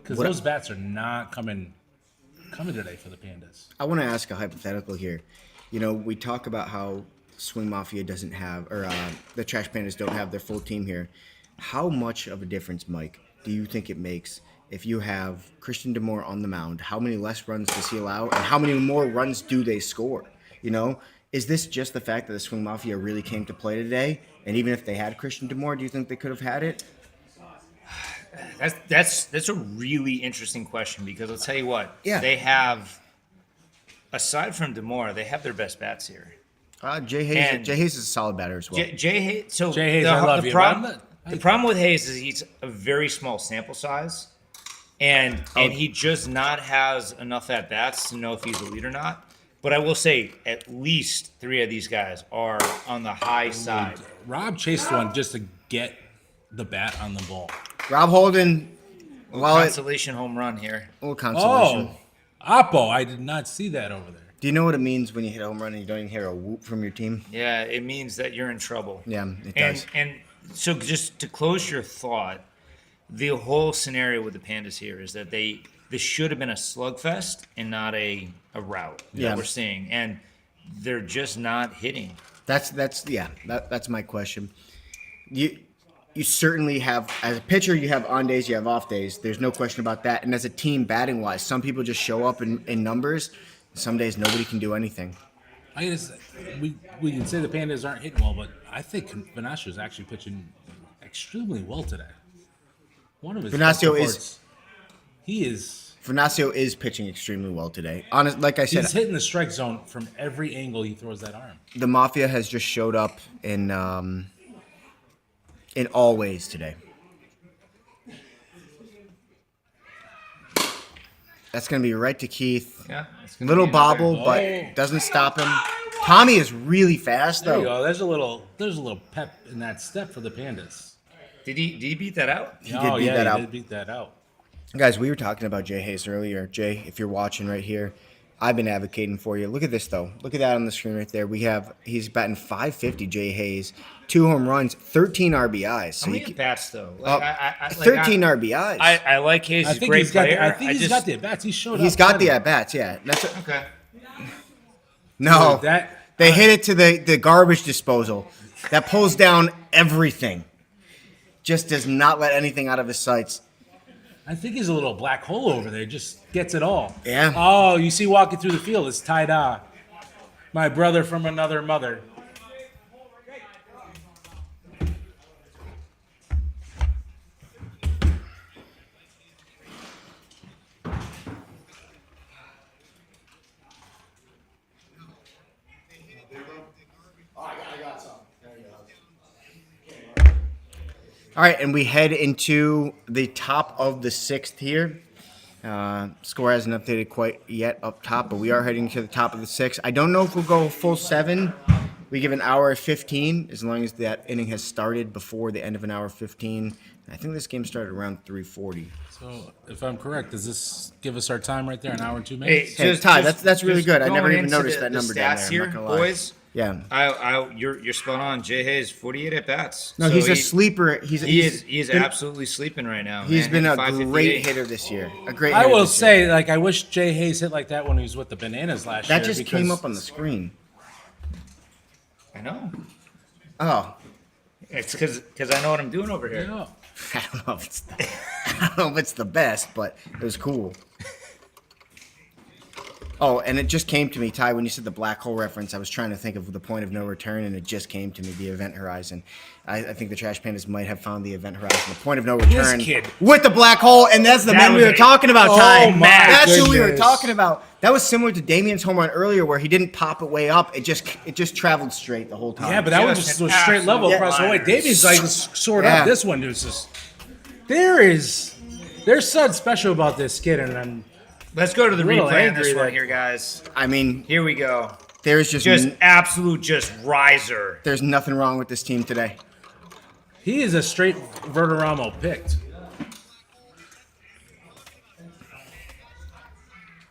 Because those bats are not coming today for the Pandas. I want to ask a hypothetical here. You know, we talk about how Swing Mafia doesn't have, or the Trash Pandas don't have their full team here. How much of a difference, Mike, do you think it makes if you have Christian DeMore on the mound? How many less runs does he allow, and how many more runs do they score? You know, is this just the fact that the Swing Mafia really came to play today? And even if they had Christian DeMore, do you think they could have had it? That's a really interesting question because I'll tell you what. Yeah. They have, aside from DeMore, they have their best bats here. Jay Hayes is a solid batter as well. Jay Hayes. So Jay Hayes, I love you, Problem, but the problem with Hayes is he's a very small sample size, and he just not has enough at bats to know if he's a lead or not. But I will say, at least 3 of these guys are on the high side. Rob chased one just to get the bat on the ball. Rob Holden Well, Consolation home run here. little consolation. Oh, Oppo. I did not see that over there. Do you know what it means when you hit a home run and you don't even hear a whoop from your team? Yeah, it means that you're in trouble. Yeah, it does. And so just to close your thought, the whole scenario with the Pandas here is that this should have been a slugfest and not a rout that we're seeing, and they're just not hitting. That's my question. You certainly have, as a pitcher, you have on days, you have off days. There's no question about that. And as a team, batting wise, some people just show up in numbers. Some days nobody can do anything. I guess we can say the Pandas aren't hitting well, but I think Venasio is actually pitching extremely well today. One of his Venasio is pitching extremely well today. Honest, like I said, he's hitting the strike zone from every angle he throws that arm. the Mafia has just showed up in all ways today. That's going to be right to Keith. Yeah, it's gonna Little be another- bobble, but doesn't stop him. Tommy is really fast There you though. go. There's a little pep in that step for the Pandas. Did he beat that out? He did beat that out. He did beat that out. Guys, we were talking about Jay Hayes earlier. Jay, if you're watching right here, I've been advocating for you. Look at this though. Look at that on the screen right there. He's batting .550. Jay Hayes, 2 home runs, 13 RBIs. So How many he, at bats though? 13 RBIs. I like Hayes. I He's a think great he's got. player. I think he's got the at bats. He showed up. He's got the plenty. at bats. Yeah, that's Okay. no. Dude, They hit it to the garbage disposal. That pulls down everything. Just does not let anything out of his sights. I think he's a little black hole over there. Just gets it all. Yeah. Oh, you see walking through the field. It's Ty-Da, my brother from another mother. I got some. There you go. All right, and we head into the top of the 6th here. Score hasn't updated quite yet up top, but we are heading to the top of the 6th. I don't know if we'll go full 7. We give an hour 15 as long as that inning has started before the end of an hour 15. I think this game started around 3:40. So, if I'm correct, does this give us our time right there? An hour and 2 Hey, minutes? Hey, Ty, that's really just good. I never going even into noticed that the number down stats there. I'm here, not gonna lie. boys. Yeah. You're spot on. Jay Hayes, 48 at bats. No, So he's a sleeper. He is been- absolutely sleeping right now. He's man. been a Hitting 558. great hitter this year. A great. I hitter will this year. say, like, I wish Jay Hayes hit like that when he was with the Bananas last year. That just because came up on the screen. I know. Oh, It's because I know what I'm doing over here. Yeah. I don't know if it's the best, but it was cool. Oh, and it just came to me, Ty, when you said the black hole reference. I was trying to think of the point of no return, and it just came to me, the event horizon. I think the Trash Pandas might have found the event horizon, the point of no return, kid. with the black hole, and that's the That man we was were a- talking about, Oh Ty. my That's who we were goodness. talking about. That was similar to Damien's home run earlier, where he didn't pop it way up. It just traveled straight the whole time. Yeah, but that one Just just an was straight level absolute across the way. liner. Davies like soared Yeah. up. This one was just. There's something special about this kid, and I'm Let's go to the A little replay on this angry one that- here, guys. I mean, Here we go. there's Just absolute just riser. there's nothing wrong with this team today. he is a straight Verderamo picked.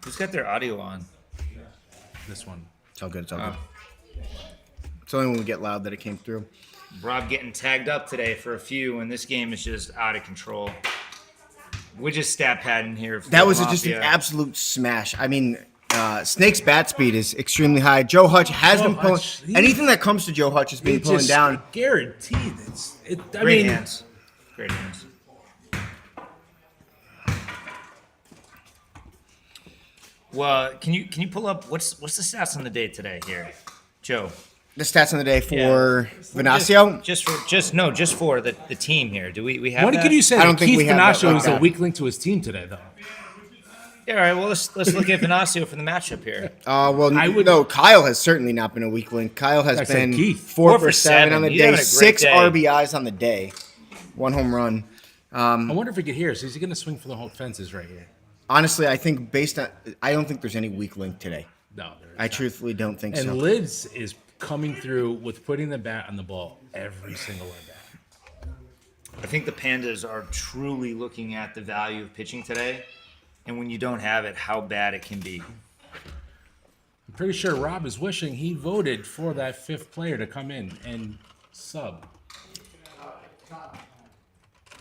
Who's got their audio on? This one. It's all good. It's all good. It's only when we get loud that it came through. Rob getting tagged up today for a few, and this game is just out of control. We're just stat padding here. for That was Mafia. just an absolute smash. I mean, Snake's bat speed is extremely high. Joe Hutch has Joe been pulling. Hutch, he- Anything that comes to Joe Hutch has been It's pulling just down. guaranteed. I Great mean, hands. Great hands. Well, can you pull up what's the stats on the day today here, Joe? The stats on the day for Venasio. Just for the team here. Do we have what that? could you say? I don't that think Keith we have that Venasio like is a that. weak link to his team today, though. Yeah, all right. Well, let's look at Venasio for the matchup here. Well, I would- no. Kyle has certainly not been a weak link. Kyle has I said been Keith. 4 4 for for 7 on the He's day, having a great 6 day. RBIs on the day, 1 home run. I wonder if he could hear us. Is he going to swing for the whole fences right here? Honestly, I think I don't think there's any weak link today. No, there is I not. truthfully don't think And so. Lids is coming through with putting the bat on the ball every single at bat. I think the Pandas are truly looking at the value of pitching today, and when you don't have it, how bad it can be. I'm pretty sure Rob is wishing he voted for that fifth player to come in and sub.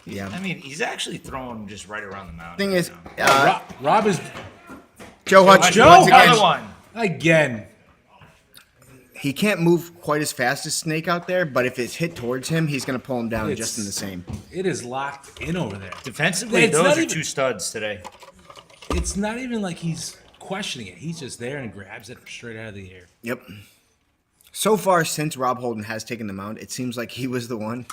Yeah. I mean, he's actually throwing just right around the mound. Thing right is, now. Rob is Joe Hutch, Joe once again, Another one. again. he can't move quite as fast as Snake out there, but if it's hit towards him, he's going to pull him down just in the same. It is locked in over there. Defensively, It's those not are even- two studs today. It's not even like he's questioning it. He's just there and grabs it straight out of the air. Yep. So far, since Rob Holden has taken the mound, it seems like he was the one.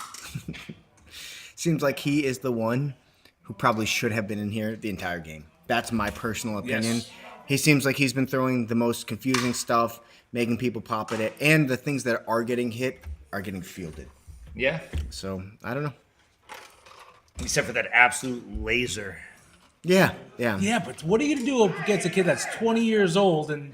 Seems like he is the one who probably should have been in here the entire game. That's my personal opinion. Yes. He seems like he's been throwing the most confusing stuff, making people pop at it, and the things that are getting hit are getting fielded. Yeah, So, I don't know. except for that absolute laser. Yeah, yeah. Yeah, but what are you going to do against a kid that's 20 years old and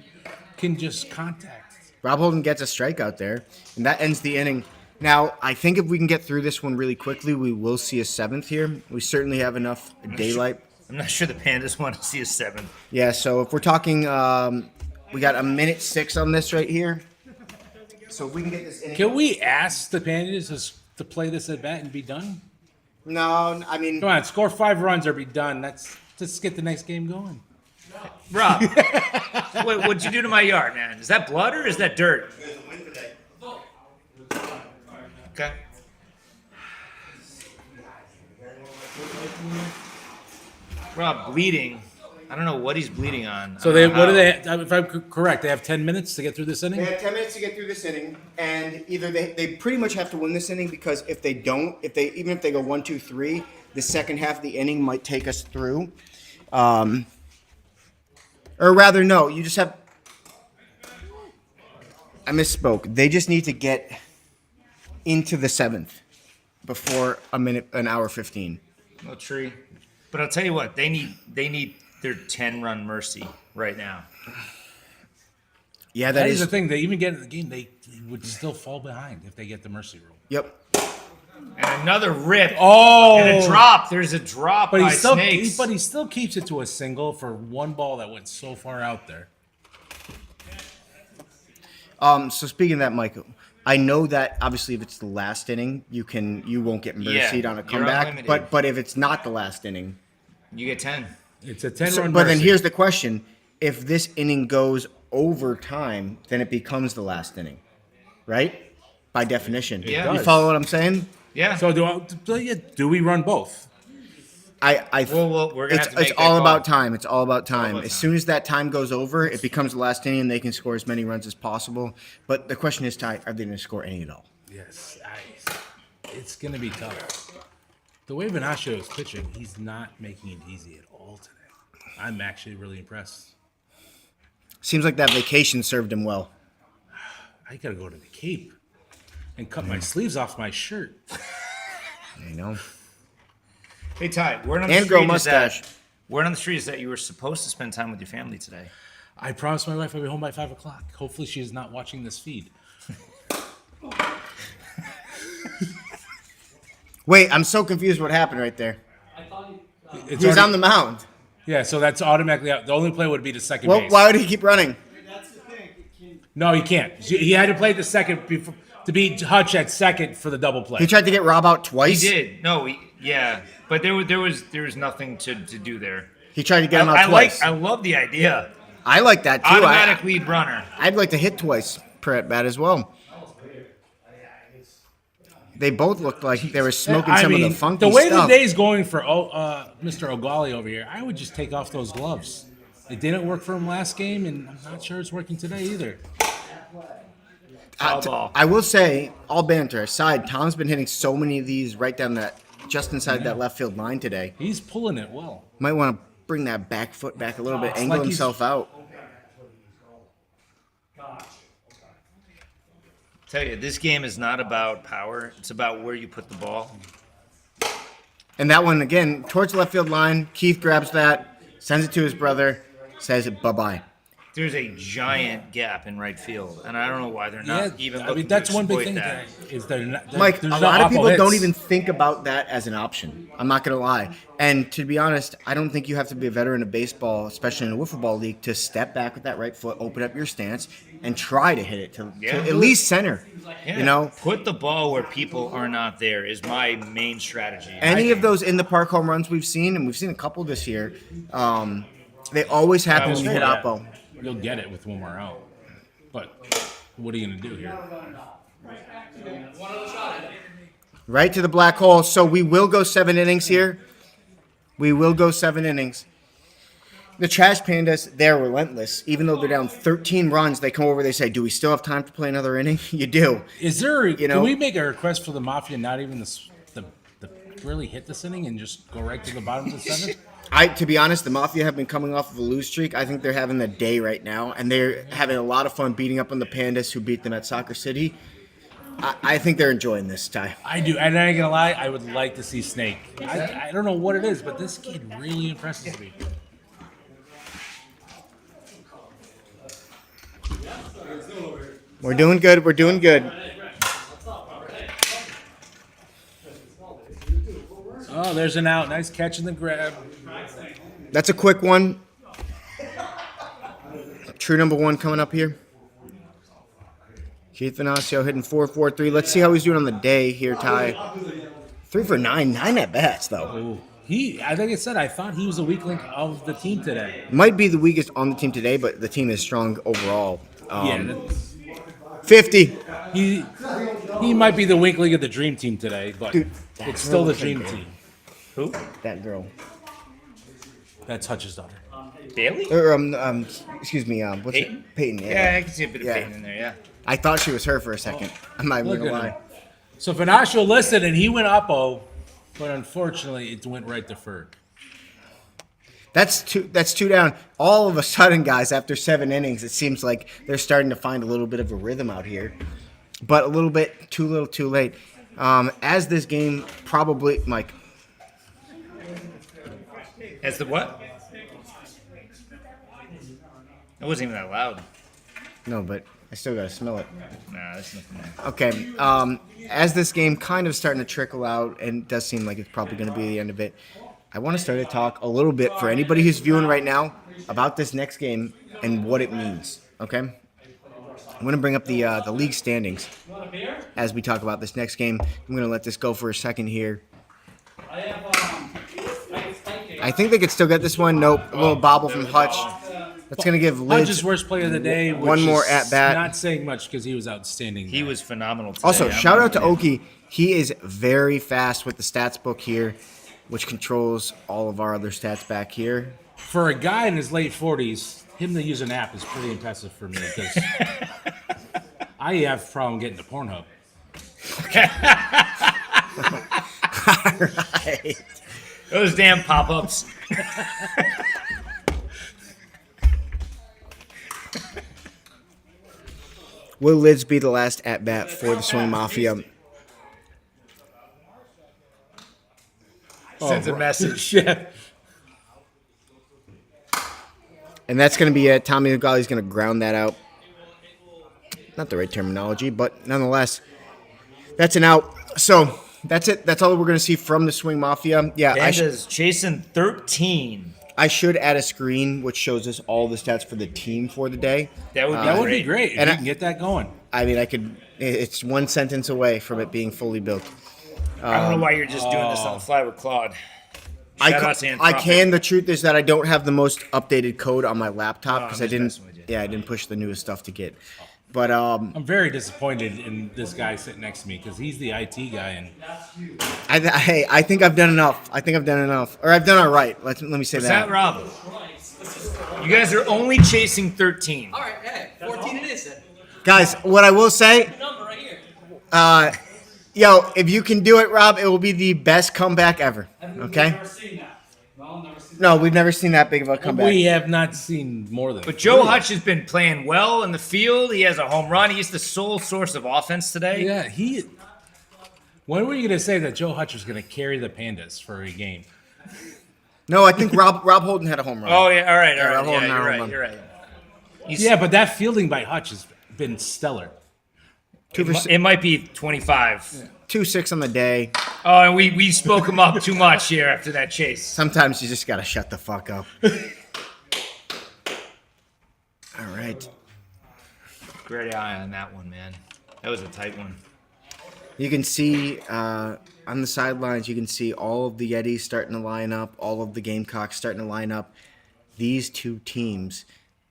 can just contact? Rob Holden gets a strikeout there, and that ends the inning. Now, I think if we can get through this one really quickly, we will see a seventh here. We certainly have enough daylight. I'm not sure the Pandas want to see a seventh. Yeah, so if we're talking, we got a minute 6 on this right here. So if we can get this inning. Can we ask the Pandas to play this at bat and be done? No, I mean, Come on, score 5 runs or be done. Let's get the next game going. Rob, what'd you do to my yard, man? Is that blood or is that dirt? Okay. Rob, bleeding. I don't know what he's bleeding on. So they, what do they? If I'm correct, they have 10 minutes to get through this inning. they have 10 minutes to get through this inning, and either they pretty much have to win this inning because if they don't, even if they go 1, 2, 3, the second half of the inning might take us through. Or rather, no, you just have. I misspoke. They just need to get into the 7th before an hour 15. No tree. But I'll tell you what, they need their 10-run mercy right now. Yeah, That is is the thing. They even get in the game, they would still fall behind if they get the mercy rule. Yep. And another rip. Oh, And a drop. There's a drop But by he Snakes. still keeps it to a single for one ball that went so far out there. So speaking of that, Michael, I know that obviously if it's the last inning, you won't get mercied on a you're comeback. unlimited. But if it's not the last inning, You get 10. It's a 10-run mercy. but then here's the question: if this inning goes overtime, then it becomes the last inning, right? By definition. Yeah. You does. follow what I'm saying? Yeah. So do we run both? Well, we're gonna have to make it's that all call. about time. It's all about time. about As time. soon as that time goes over, it becomes the last inning, and they can score as many runs as possible. But the question is, Ty, are they going to score any at all? Yes. It's going to be tough. The way Venasio is pitching, he's not making it easy at all today. I'm actually really impressed. Seems like that vacation served him well. I got to go to the Cape and cut my sleeves off my shirt. You know. Hey, Ty, word on the And grow street is that mustache. word on the street is that you were supposed to spend time with your family today. I promised my wife I'd be home by 5 o'clock. Hopefully she is not watching this feed. Wait, I'm so confused what happened right there. It's He was already- on the mound. Yeah, so that's automatically out. The only play would be to second Well, base. why would he keep running? No, he can't. He had to play the second before, to beat Hutch at second for the double play. He tried to get Rob out He twice. did. No, yeah. But there was nothing to do there. He tried to get him out I twice. love the idea. I like that too. Automatic lead runner. I'd like to hit twice per at bat as well. They both looked like they were smoking some of the funky the way stuff. the day's going for Mr. Ogali over here, I would just take off those gloves. It didn't work for him last game, and I'm not sure it's working today either. Foul ball. I will say, all banter aside, Tom's been hitting so many of these right down that, just inside that left field line today. He's pulling it well. Might want to bring that back foot back a little bit, angle like he's- himself out. Tell you, this game is not about power. It's about where you put the ball. And that one, again, towards the left field line. Keith grabs that, sends it to his brother, says bye-bye. there's a giant gap in right field, and I don't know why they're not even looking I mean, that's to one big exploit thing that. is they're not. Mike, there's a no lot of oppo people hits. don't even think about that as an option. I'm not going to lie. And to be honest, I don't think you have to be a veteran of baseball, especially in a wiffle ball league, to step back with that right foot, open up your stance, and try to hit it to Yeah. at least center. Yeah. You know, Put the ball where people are not there is my main strategy. any of those in the park home runs we've seen, and we've seen a couple this year, they always happen when you hit Yeah. oppo. You'll get it with one more out. But what are you gonna do here? Right to the black hole. So we will go 7 innings here. We will go 7 innings. The Trash Pandas, they're relentless. Even though they're down 13 runs, they come over, they say, do we still have time to play another inning? You do. Is there? You know- Can we make a request for the Mafia not even the really hit this inning and just go right to the bottom of the 7th? To be honest, the Mafia have been coming off of a lose streak. I think they're having a day right now, and they're having a lot of fun beating up on the Pandas who beat them at Soccer City. I think they're enjoying this, Ty. I do, and I ain't gonna lie. I would like to see Snake. I don't know what it is, but this kid really impresses me. We're doing good. We're doing good. Oh, there's an out. Nice catch in the grab. That's a quick one. True number 1 coming up here. Keith Venasio hitting 4-4-3. Let's see how he's doing on the day here, Ty. 3 for 9. 9 at bats, though. Ooh. I think I said, I thought he was a weak link of the team today. Might be the weakest on the team today, but the team is strong overall. Yeah, 50. he might be the weak link of the dream team today, but Dude, it's still the dream team. Who? That girl. That's Hutch's daughter. Bailey? Or, excuse me, what's Peyton? it? Peyton, yeah. Yeah, I can see a bit of Yeah. Peyton in there, yeah. I thought she was her for a second. I'm not even Look going to at lie. him. So Venasio listened, and he went up-o, but unfortunately, it went right to Ferg. That's two down. All of a sudden, guys, after 7 innings, it seems like they're starting to find a little bit of a rhythm out here. But a little bit too little too late. As this game probably, Mike, As the what? It wasn't even that loud. no, but I still got to smell it. Nah, that's nothing there. Okay. As this game kind of starting to trickle out, and it does seem like it's probably going to be the end of it, I want to start to talk a little bit for anybody who's viewing right now about this next game and what it means. Okay. I'm going to bring up the league standings as we talk about this next game. I'm going to let this go for a second here. I think they could still get this one. Nope. A little bobble from Hutch. That's going to give Hutch's Lids. worst player of the day. Which One more is at-bat. Not saying much because he was outstanding. He was phenomenal today. Also, I'm shout out to not- Oki. He is very fast with the stats book here, which controls all of our other stats back here. For a guy in his late 40s, him to use an app is pretty impressive for me because I have a problem getting to Pornhub. Right. Those damn pop-ups. Will Lids be the last at bat for the Swing Mafia? Sends a message. Yeah. And that's going to be it. Tommy Nagali's going to ground that out. Not the right terminology, but nonetheless, that's an out. So that's it. That's all we're going to see from the Swing Mafia. Yeah, Pandas chasing 13. I should add a screen which shows us all the stats for the team for the day. That would be That great. would be great if And you I- can get that going. I mean, I could. It's one sentence away from it being fully built. I don't know why you're just doing this on the fly with Claude. I Shout out to can. Anthropic. The truth is that I don't have the most updated code on my laptop Oh, because I'm I just didn't. messing with you. Yeah, I didn't push the newest stuff to get. But I'm very disappointed in this guy sitting next to me because he's the IT guy, and I think I've done enough. Or I've done all right. Let me say Is that that. Rob? You guys are only chasing 13. All right, hey, 14 it is then. Guys, what I will say, Number right here. yo, if you can do it, Rob, it will be the best comeback ever. Okay? Never seen that. No, never seen No, we've never seen that big of a comeback. we have not seen more than. But Joe three. Hutch has been playing well in the field. He has a home run. He's the sole source of offense today. Yeah, he. When were you going to say that Joe Hutch was going to carry the Pandas for a game? No, I think Rob Holden had a home run. Oh, yeah. All right. All Yeah, right. Rob Holden Yeah, had a you're home right. run. You're right. Yeah, but that fielding by Hutch has been stellar. It might be 25. 2-6 on the day. Oh, and we spoke him up too much here after that chase. Sometimes you just gotta shut the fuck up. All right. Great eye on that one, man. That was a tight one. You can see on the sidelines, you can see all of the Yetis starting to line up, all of the Gamecocks starting to line up. These two teams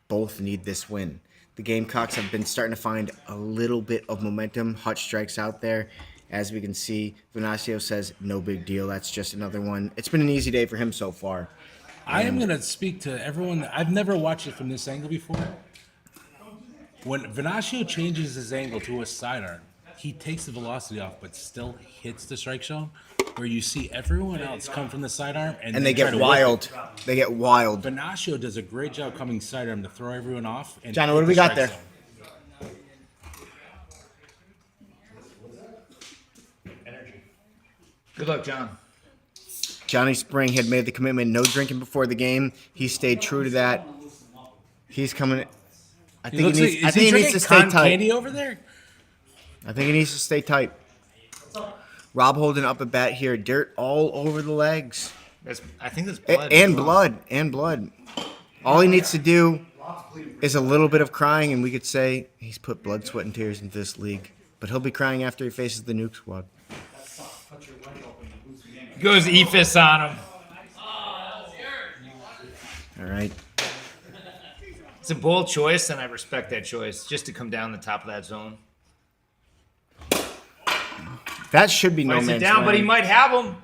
both need this win. The Gamecocks have been starting to find a little bit of momentum. Hutch strikes out there. As we can see, Venasio says, no big deal. That's just another one. It's been an easy day for him so far. I am going to speak to everyone. I've never watched it from this angle before. When Venasio changes his angle to a sidearm, he takes the velocity off, but still hits the strike zone. Where you see everyone else come from the sidearm and they try get to whip wild. it. They get wild. Venasio does a great job coming sidearm to throw everyone off. And Johnny, hit what do the we got strike there? zone. Good luck, John. Johnny Spring had made the commitment, no drinking before the game. He stayed true to that. He's coming. I think he needs to stay tight. Candy over there? I think he needs to stay tight. Rob Holden up a bat here. Dirt all over the legs. I think that's blood. And blood. All he needs to do is a little bit of crying, and we could say he's put blood, sweat, and tears into this league. But he'll be crying after he faces the Nuke Squad. Goes Ephus on him. All right. It's a bold choice, and I respect that choice, just to come down the top of that zone. That should be no Fights man's it down, land. but he might have him.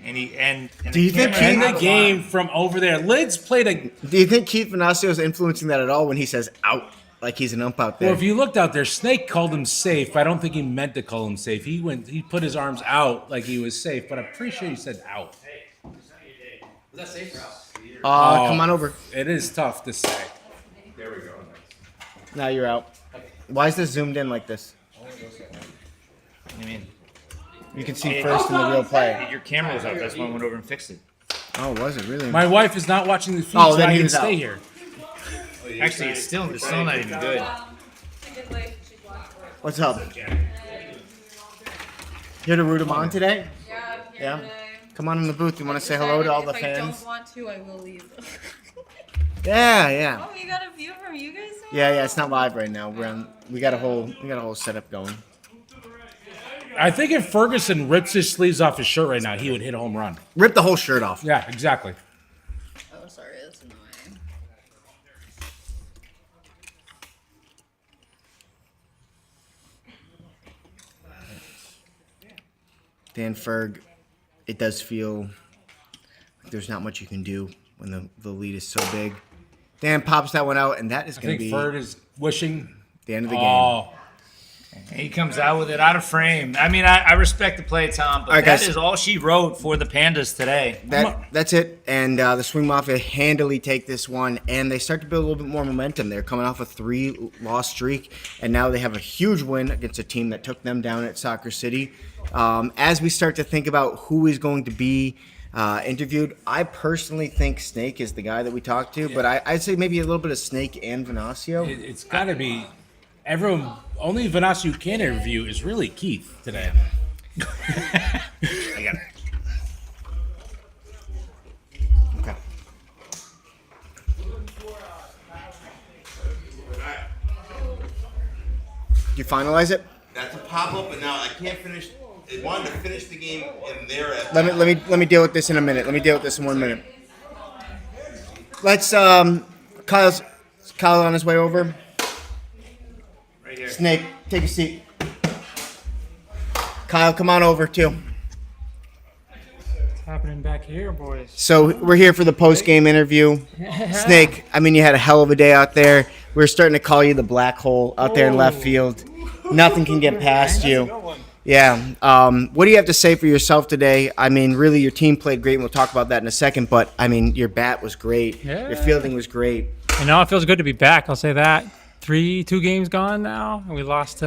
And Do you think In the game from over there, Lids played a. Do you think Keith Venasio is influencing that at all when he says out, like he's an ump out there? Well, if you looked out there, Snake called him safe. I don't think he meant to call him safe. He put his arms out like he was safe, but I'm pretty sure he said out. Was that safe or out? Come on over. It is tough to say. There we go. Now you're out. Why is this zoomed in like this? I mean, You can see first in the real play. your camera was up. That's why I went over and fixed it. Oh, was it really? My wife is not watching the feed, Oh, so then I he can was stay out. here. Actually, it's still not even good. What's up? Here to root him on today? Yeah. Come on in the booth. You want to say hello to all the If I fans? don't want to, I will leave. Yeah. Oh, you got a view from you guys? Yeah. It's not live right now. We got a whole setup going. I think if Ferguson rips his sleeves off his shirt right now, he would hit a home run. Rip the whole shirt off. Yeah, exactly. Oh, sorry, that's annoying. Dan Ferg, it does feel like there's not much you can do when the lead is so big. Dan pops that one out, and that is I going to think be Ferg is wishing. the end of the game. Oh, And he comes out with it out of frame. I mean, I respect the play, Tom, but All right, that guys. is all she wrote for the Pandas today. That's it. And the Swing Mafia handily take this one, and they start to build a little bit more momentum. They're coming off a 3-loss streak, and now they have a huge win against a team that took them down at Soccer City. As we start to think about who is going to be interviewed, I personally think Snake is the guy that we talked to, but I'd say maybe a little bit of Snake and Venasio. it's got to be everyone. Only Venasio who can interview is really Keith today. I got it. Okay. Did you finalize it? That's a pop up, and now I can't finish. It wanted to finish the game in there. Let me deal with this in a minute. Let me deal with this in 1 minute. Let's Kyle on his way over. Right here. Snake, take a seat. Kyle, come on over too. Happening back here, boys. So we're here for the post-game interview. Snake, I mean, you had a hell of a day out there. We're starting to call you the black hole out there in left field. Nothing can get past you. Yeah. What do you have to say for yourself today? I mean, really, your team played great, and we'll talk about that in a second. But, I mean, your bat was great. Yeah. Your fielding was great. And now it feels good to be back. I'll say that. 2 games gone now, and we lost to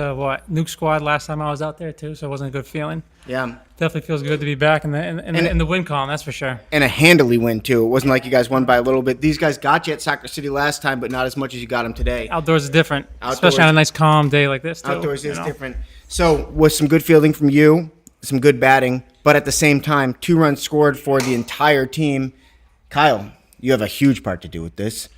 Nuke Squad last time I was out there too, so it wasn't a good feeling. Yeah. Definitely feels good to be back in the win column. That's for sure. And a handily win, too. It wasn't like you guys won by a little bit. These guys got you at Soccer City last time, but not as much as you got them today. Outdoors is different, Outdoors- especially on a nice calm day like this. Too, Outdoors you is know? different. So, with some good fielding from you, some good batting, but at the same time, 2 runs scored for the entire team. Kyle, you have a huge part to do with this.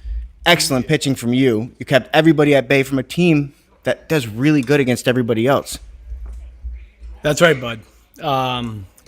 Excellent pitching from you. You kept everybody at bay from a team that does really good against everybody else. That's right, bud.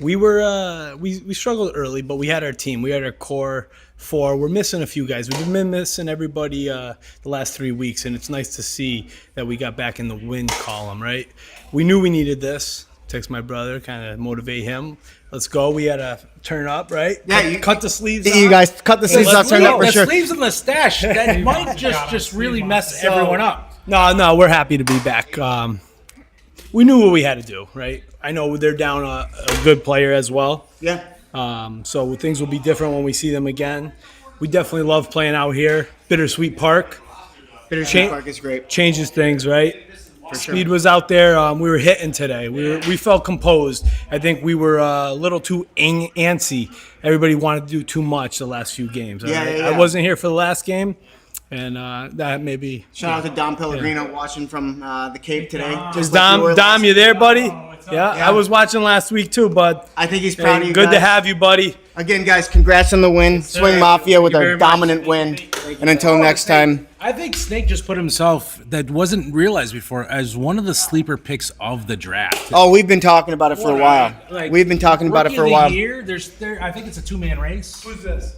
We struggled early, but we had our team. We had our core 4. We're missing a few guys. We've been missing everybody the last 3 weeks, and it's nice to see that we got back in the win column, right? We knew we needed this. Text my brother, kind of motivate him. Let's go. We had to turn up, right? Yeah, cut the sleeves You on. guys cut the sleeves off, turn up for the sure. sleeves and the stash that might just really mess everyone up. No, we're happy to be back. We knew what we had to do, right? I know they're down a good player as well. Yeah. So things will be different when we see them again. We definitely love playing out here. Bittersweet Park. Bittersweet Park is great. Changes things, right? For sure. Speed was out there. We were hitting today. We felt composed. I think we were a little too antsy. Everybody wanted to do too much the last few games. Yeah, right? yeah. I wasn't here for the last game, and that maybe. Shout out to Dom Pellegrino watching from the Cape today. Is Dom, you there, buddy? Yeah, I was watching last week too, bud. I think he's proud of you Good guys. to have you, buddy. Again, guys, congrats on the win. Swing Mafia with a dominant win. And until next time. I think Snake just put himself, that wasn't realized before, as one of the sleeper picks of the draft. Oh, we've been talking about it for a while. Like, We've been talking about it rookie for a of the while. year, I think it's a 2-man race. Who's this?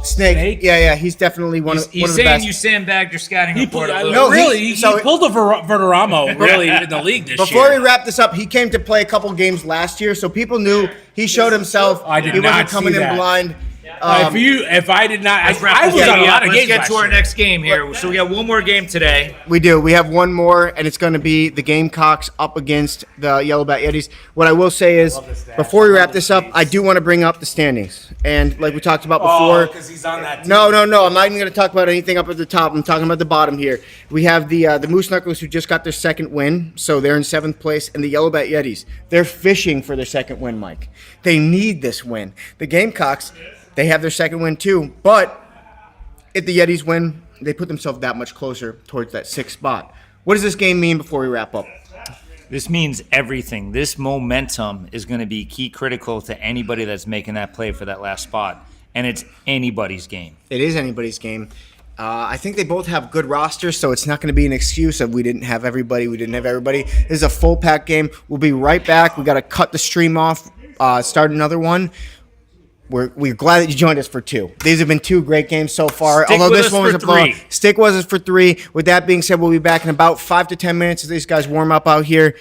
Snake. Snake? Yeah, he's definitely one of He's the saying best. you sandbagged your scouting report a little. No, really, he- he so- pulled a Verderamo really in the league this Before year. we wrap this up, he came to play a couple games last year, so people knew he showed himself. I did he wasn't not see coming in that. blind. if I did not, Let's wrap I this was on a up. lot of Let's games get last to our year. next game here. So we got one more game today. We do. We have one more, and it's going to be the Gamecocks up against the Yellow Bat Yetis. What I will say is, before we wrap this up, I do want to bring up the standings. And like we talked about before, because he's on that team. No. I'm not even going to talk about anything up at the top. I'm talking about the bottom here. We have the Moose Knuckles, who just got their second win, so they're in 7th place, and the Yellow Bat Yetis. They're fishing for their second win, Mike. They need this win. The Gamecocks, they have their second win too, but if the Yetis win, they put themselves that much closer towards that 6th spot. What does this game mean before we wrap up? This means everything. This momentum is going to be key critical to anybody that's making that play for that last spot. And it's anybody's game. It is anybody's game. I think they both have good rosters, so it's not going to be an excuse of we didn't have everybody. This is a full pack game. We'll be right back. We got to cut the stream off, start another one. We're glad that you joined us for 2. These have been 2 great games so far. Stick Although with this us one was for a blowout. 3. Stick with us for 3. With that being said, we'll be back in about 5 to 10 minutes as these guys warm up out here.